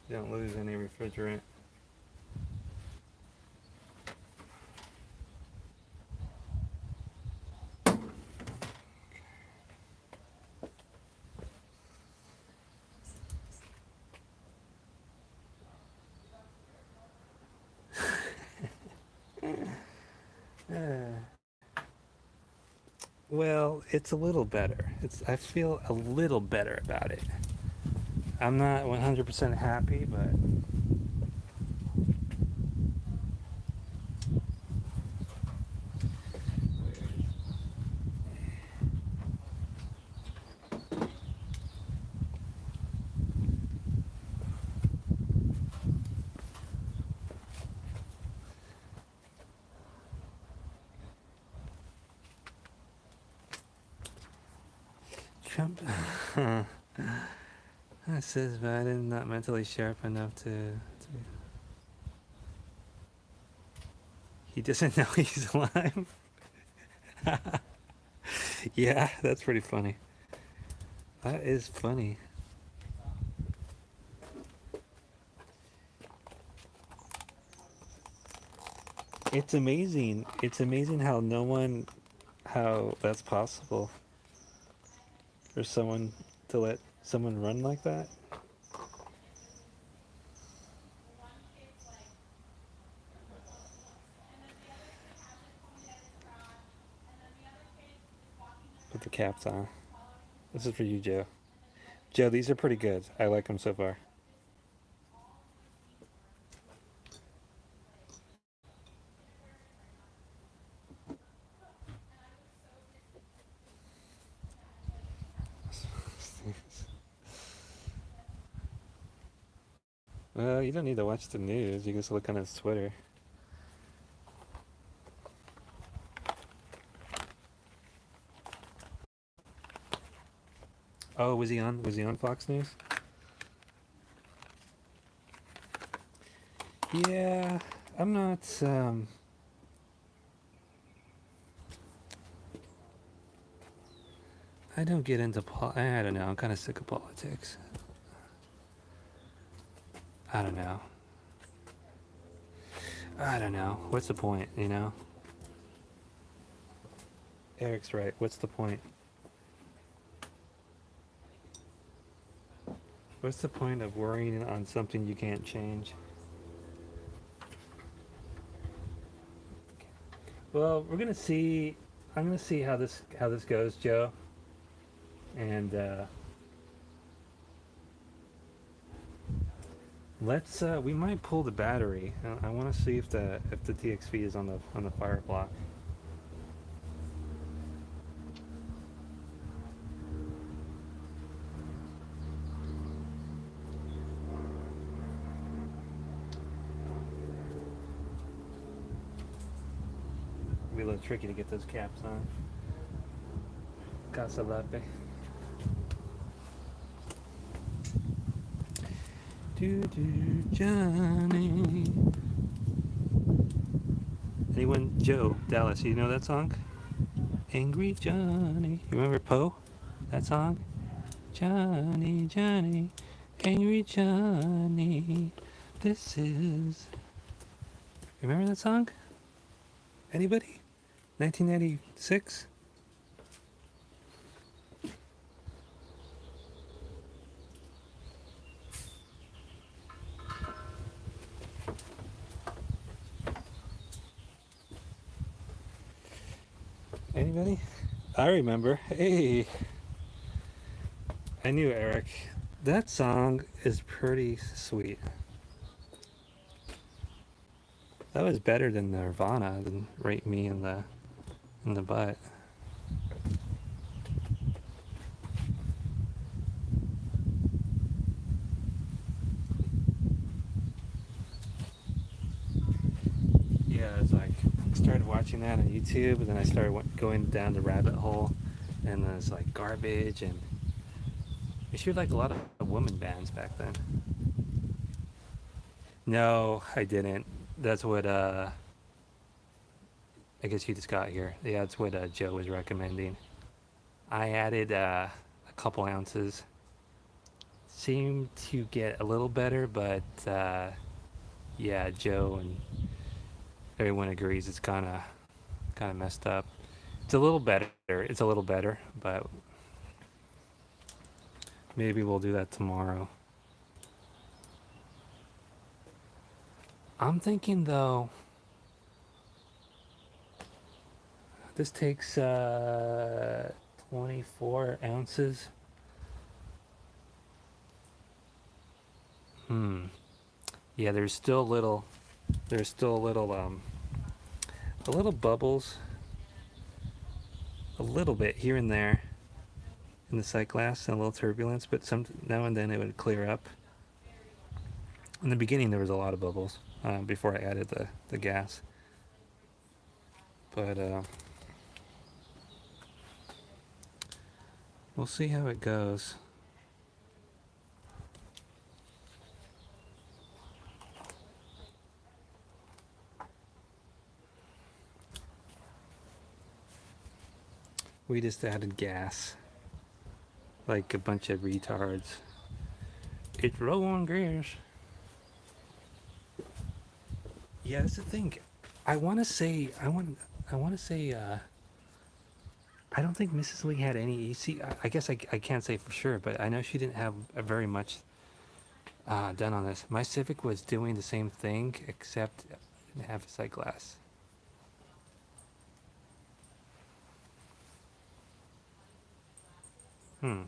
You don't lose any refrigerant. Well, it's a little better. I feel a little better about it. I'm not 100% happy, but Trump. That says Biden not mentally sharp enough to. He doesn't know he's alive. Yeah, that's pretty funny. That is funny. It's amazing. It's amazing how that's possible for someone to let someone run like that. Put the caps on. This is for you, Joe. Joe, these are pretty good. I like them so far. Well, you don't need to watch the news. You can just look on his Twitter. Oh, was he on? Was he on Fox News? Yeah, I'm not. I don't get into I don't know. I'm kind of sick of politics. I don't know. I don't know. What's the point, you know? Eric's right. What's the point? What's the point of worrying on something you can't change? Well, we're gonna see. I'm gonna see how this goes, Joe. And let's. We might pull the battery. I want to see if the TXV is on the fire block. It'll be a little tricky to get those caps on. Casa Lape. Johnny. Anyone? Joe, Dallas, you know that song? Angry Johnny. You remember Poe? That song? Johnny, Johnny, Angry Johnny. This is. Remember that song? Anybody? 1996? Anybody? I remember. Hey. I knew Eric. That song is pretty sweet. That was better than Nirvana, than Rape Me in the Butt. Yeah, it's like started watching that on YouTube, and then I started going down the rabbit hole, and then it's like garbage, and we should like a lot of woman bands back then. No, I didn't. That's what I guess you just got here. Yeah, that's what Joe was recommending. I added a couple ounces. Seemed to get a little better, but yeah, Joe and everyone agrees it's kind of messed up. It's a little better. It's a little better, but maybe we'll do that tomorrow. I'm thinking though, this takes 24 ounces. Hmm. Yeah, there's still a little bubbles, a little bit here and there in the sight glass and a little turbulence, but some now and then it would clear up. In the beginning, there was a lot of bubbles before I added the gas, but we'll see how it goes. We just added gas, like a bunch of retards. It's low on gas. Yeah, that's the thing. I want to say, I want to say, I don't think Mrs. Lee had any EC. I guess I can't say for sure, but I know she didn't have very much done on this. My Civic was doing the same thing, except it didn't have a sight glass. Hmm.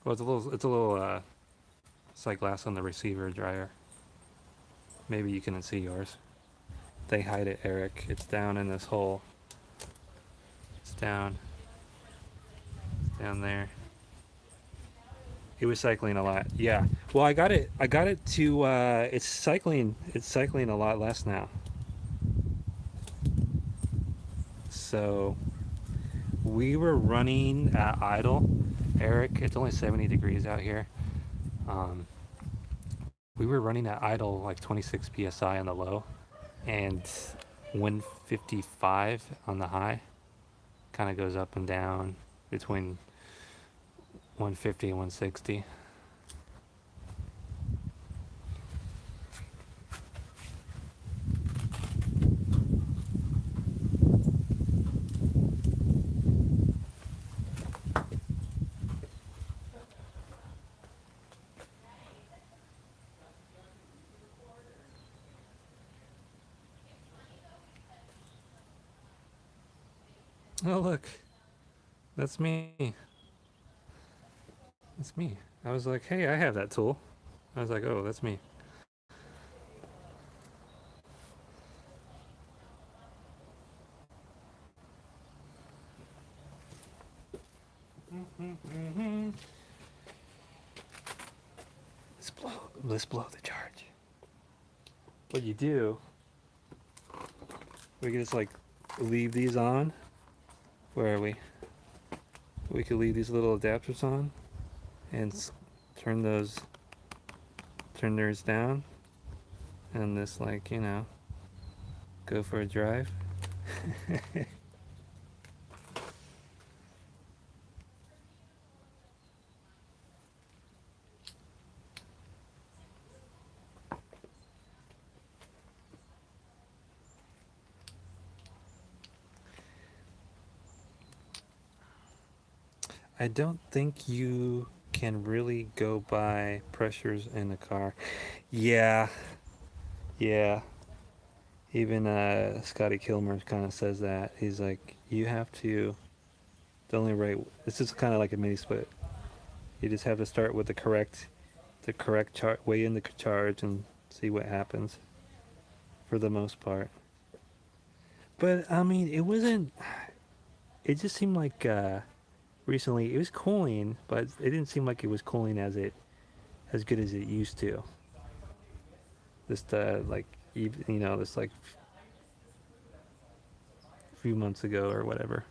Well, it's a little sight glass on the receiver dryer. Maybe you can see yours. They hide it, Eric. It's down in this hole. It's down there. It was cycling a lot. Yeah. Well, I got it. I got it to. It's cycling. It's cycling a lot less now. So we were running at idle. Eric, it's only 70 degrees out here. Um, we were running at idle like 26 psi on the low, and 155 on the high. Kind of goes up and down between 150 and 160. Oh, look. That's me. That's me. I was like, hey, I have that tool. I was like, oh, that's me. Let's blow the charge. What you do, we can just like leave these on. Where are we? We could leave these little adapters on and turn theirs down, and this, like, go for a drive. I don't think you can really go by pressures in the car. Yeah, yeah. Even Scotty Kilmer kind of says that. He's like, you have to, the only right, this is kind of like a mini split. You just have to start with the correct way in the charge and see what happens for the most part. But I mean, it just seemed like recently it was cooling, but it didn't seem like it was cooling as good as it used to. Just like, this like few months ago or whatever.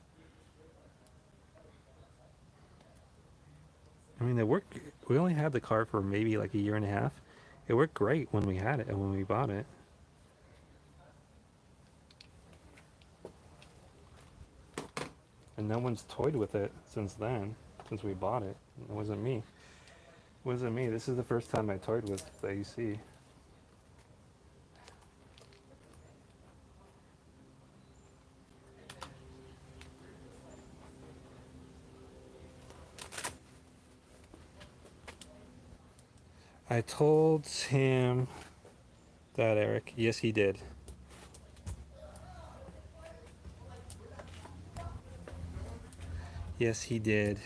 I mean, it worked. We only had the car for maybe like a year and a half. It worked great when we had it and when we bought it. And no one's toyed with it since then, since we bought it. It wasn't me. It wasn't me. This is the first time I toyed with the AC. I told him that, Eric. Yes, he did. Yes, he did.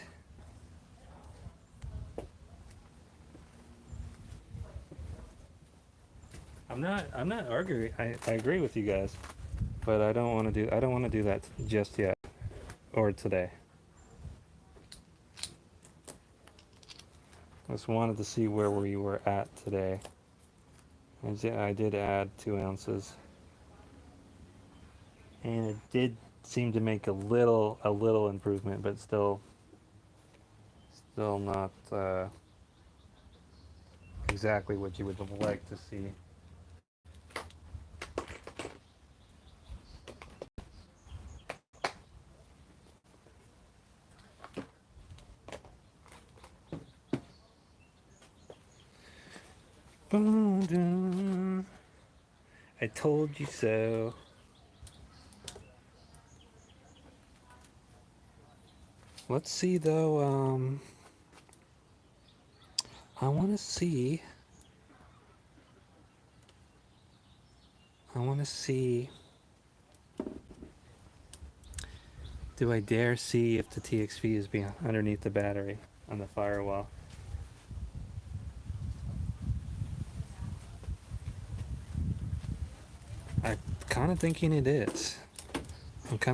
I'm not arguing. I agree with you guys, but I don't want to do that just yet or today. I just wanted to see where we were at today. I did add 2 ounces, and it did seem to make a little improvement, but still not exactly what you would like to see. I told you so. Let's see though. I want to see. Do I dare see if the TXV is being underneath the battery on the firewall? I'm kind of thinking it is. Let's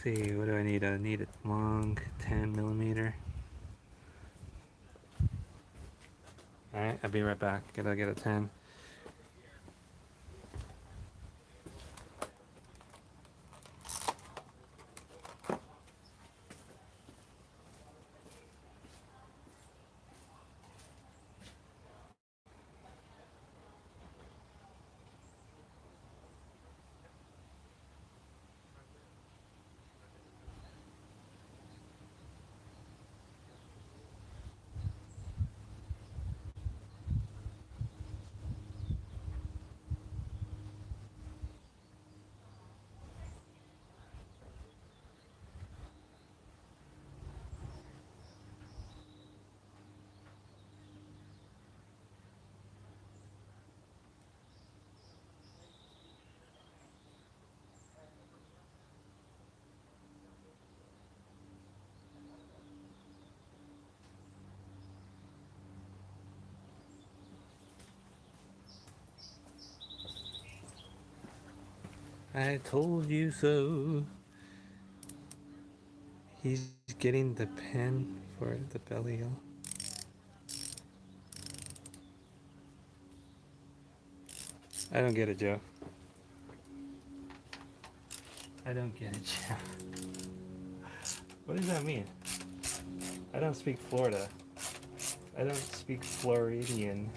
see, what do I need? I need a long 10 millimeter. Alright, I'll be right back. Gotta get a 10. I told you so. He's getting the pen for the belly hill. I don't get it, Joe. I don't get it, Joe. What does that mean? I don't speak Florida. I don't speak Floridian.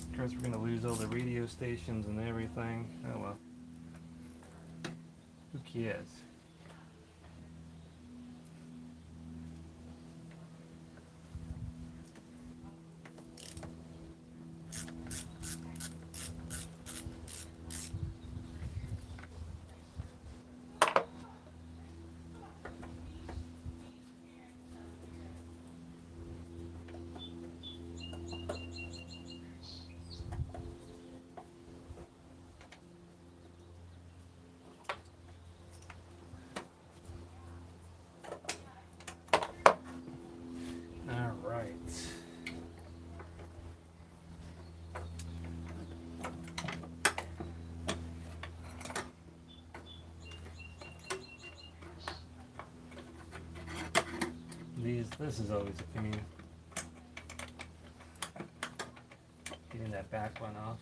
Of course, we're gonna lose all the radio stations and everything. Oh well. Who cares? This is always a pain. Getting that back one off.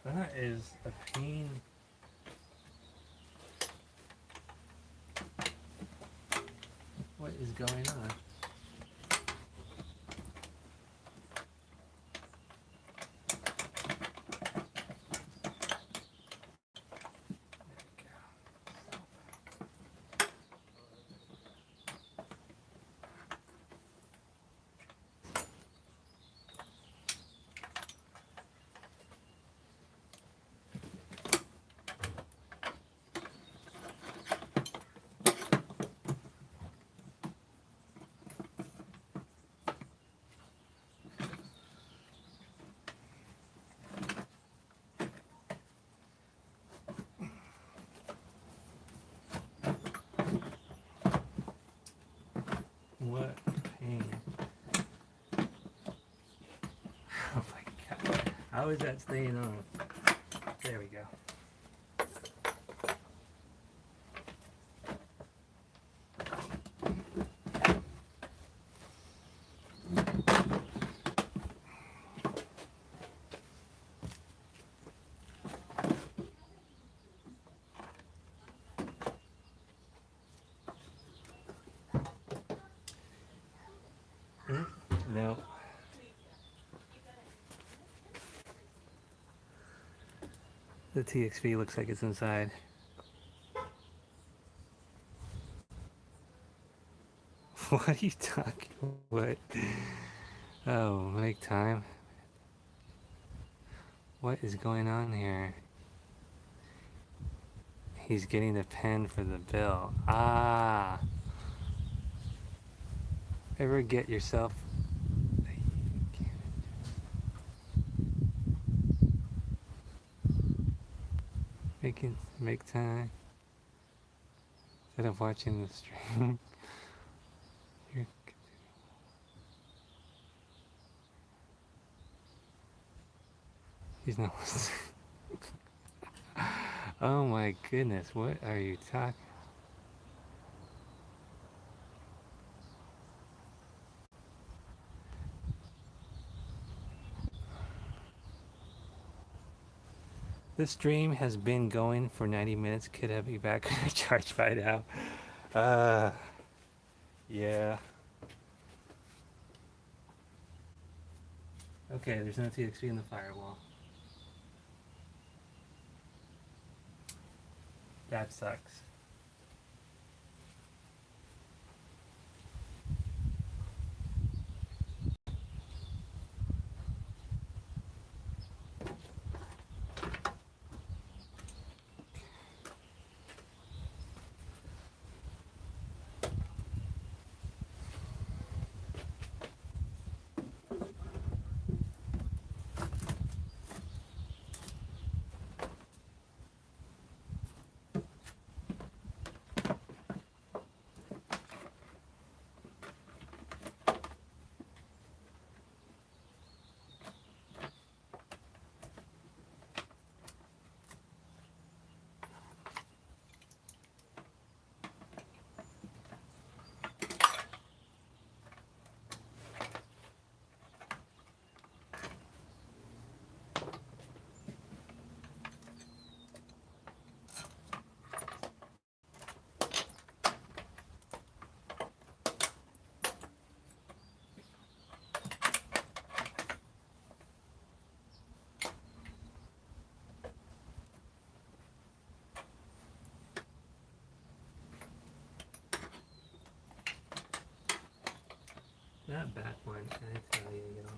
That is a pain. What is going on? What pain. Oh my god. How is that staying on? There we go. No. The TXV looks like it's inside. What are you talking? What? Oh, make time. What is going on here? He's getting the pen for the bill. Ah. Ever get yourself make time instead of watching the stream? He's not listening. Oh my goodness, what are you talking? This stream has been going for 90 minutes. Could I be back on a charge by now? Yeah. Okay, there's no TXV in the firewall. That sucks. That back one, I tell you, y'all.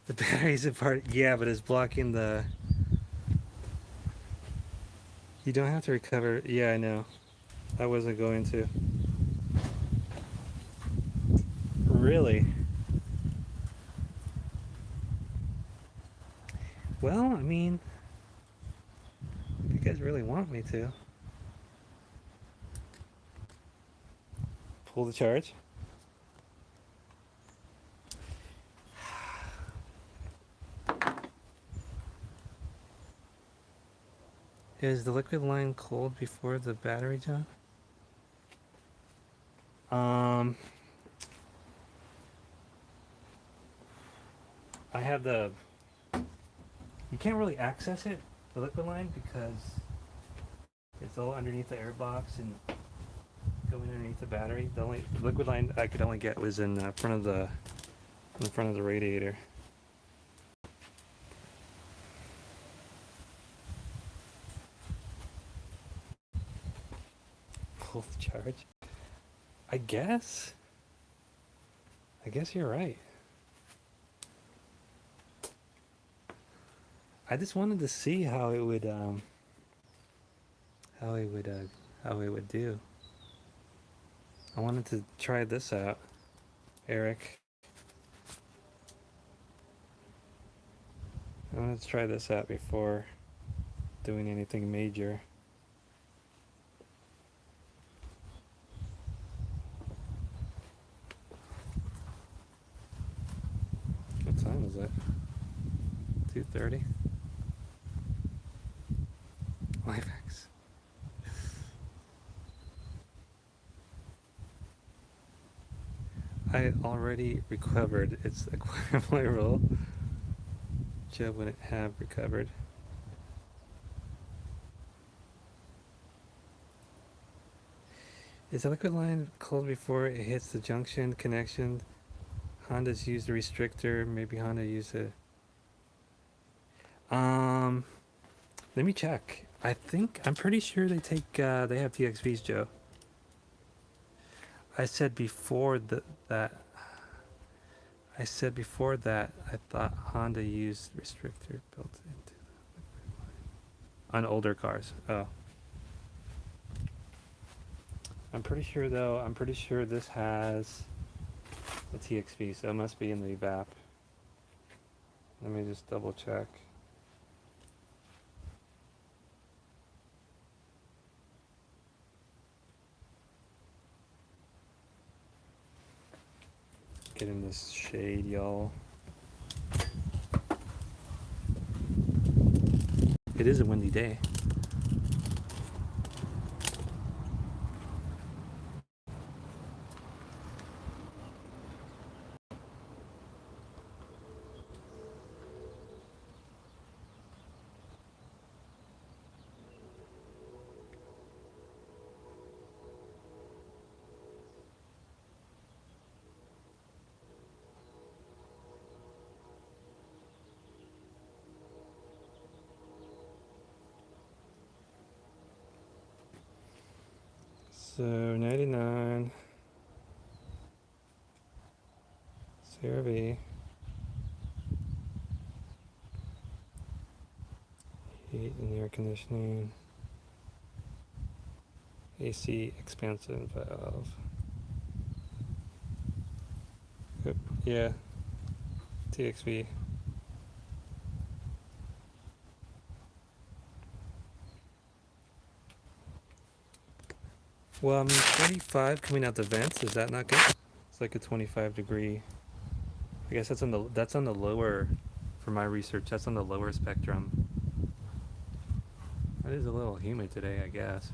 The battery's apart. Yeah, but it's blocking the... You don't have to recover. Yeah, I know. I wasn't going to. Really? Well, I mean, if you guys really want me to. Pull the charge. Is the liquid line cold before the battery, John? I have the... You can't really access it, the liquid line, because it's all underneath the air box and going underneath the battery. The only liquid line I could only get was in front of the radiator. Pull the charge. I guess you're right. I just wanted to see how it would do. I wanted to try this out, Eric. I wanted to try this out before doing anything major. What time is it? 2:30? LifeX. I already recovered. It's a quarter roll. Joe wouldn't have recovered. Is the liquid line cold before it hits the junction connection? Honda's used a restrictor. Maybe Honda used a... Let me check. I'm pretty sure they take, they have TXVs, Joe. I said before that I thought Honda used restrictor built into the liquid line on older cars. Oh. I'm pretty sure this has the TXV, so it must be in the VAP. Let me just double check. Get in this shade, y'all. It is a windy day. So 99 CRV, heat and air conditioning, AC expansion valve. Yep. Yeah, TXV. Well, I mean, 25 coming out the vents, is that not good? It's like a 25-degree. I guess that's on the lower, for my research, that's on the lower spectrum. It is a little humid today, I guess.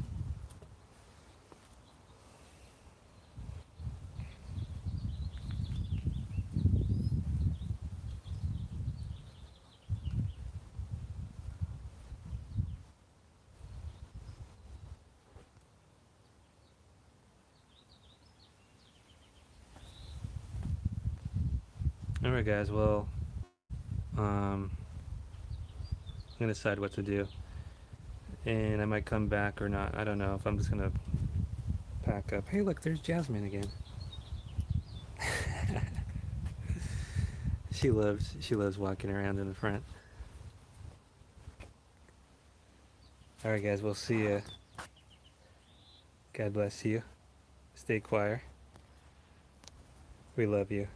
Alright guys, well, I'm gonna decide what to do, and I might come back or not. I don't know if I'm just gonna pack up. Hey look, there's Jasmine again. she loves walking around in the front. All right, guys, we'll see you. God bless you. Stay quiet. We love you.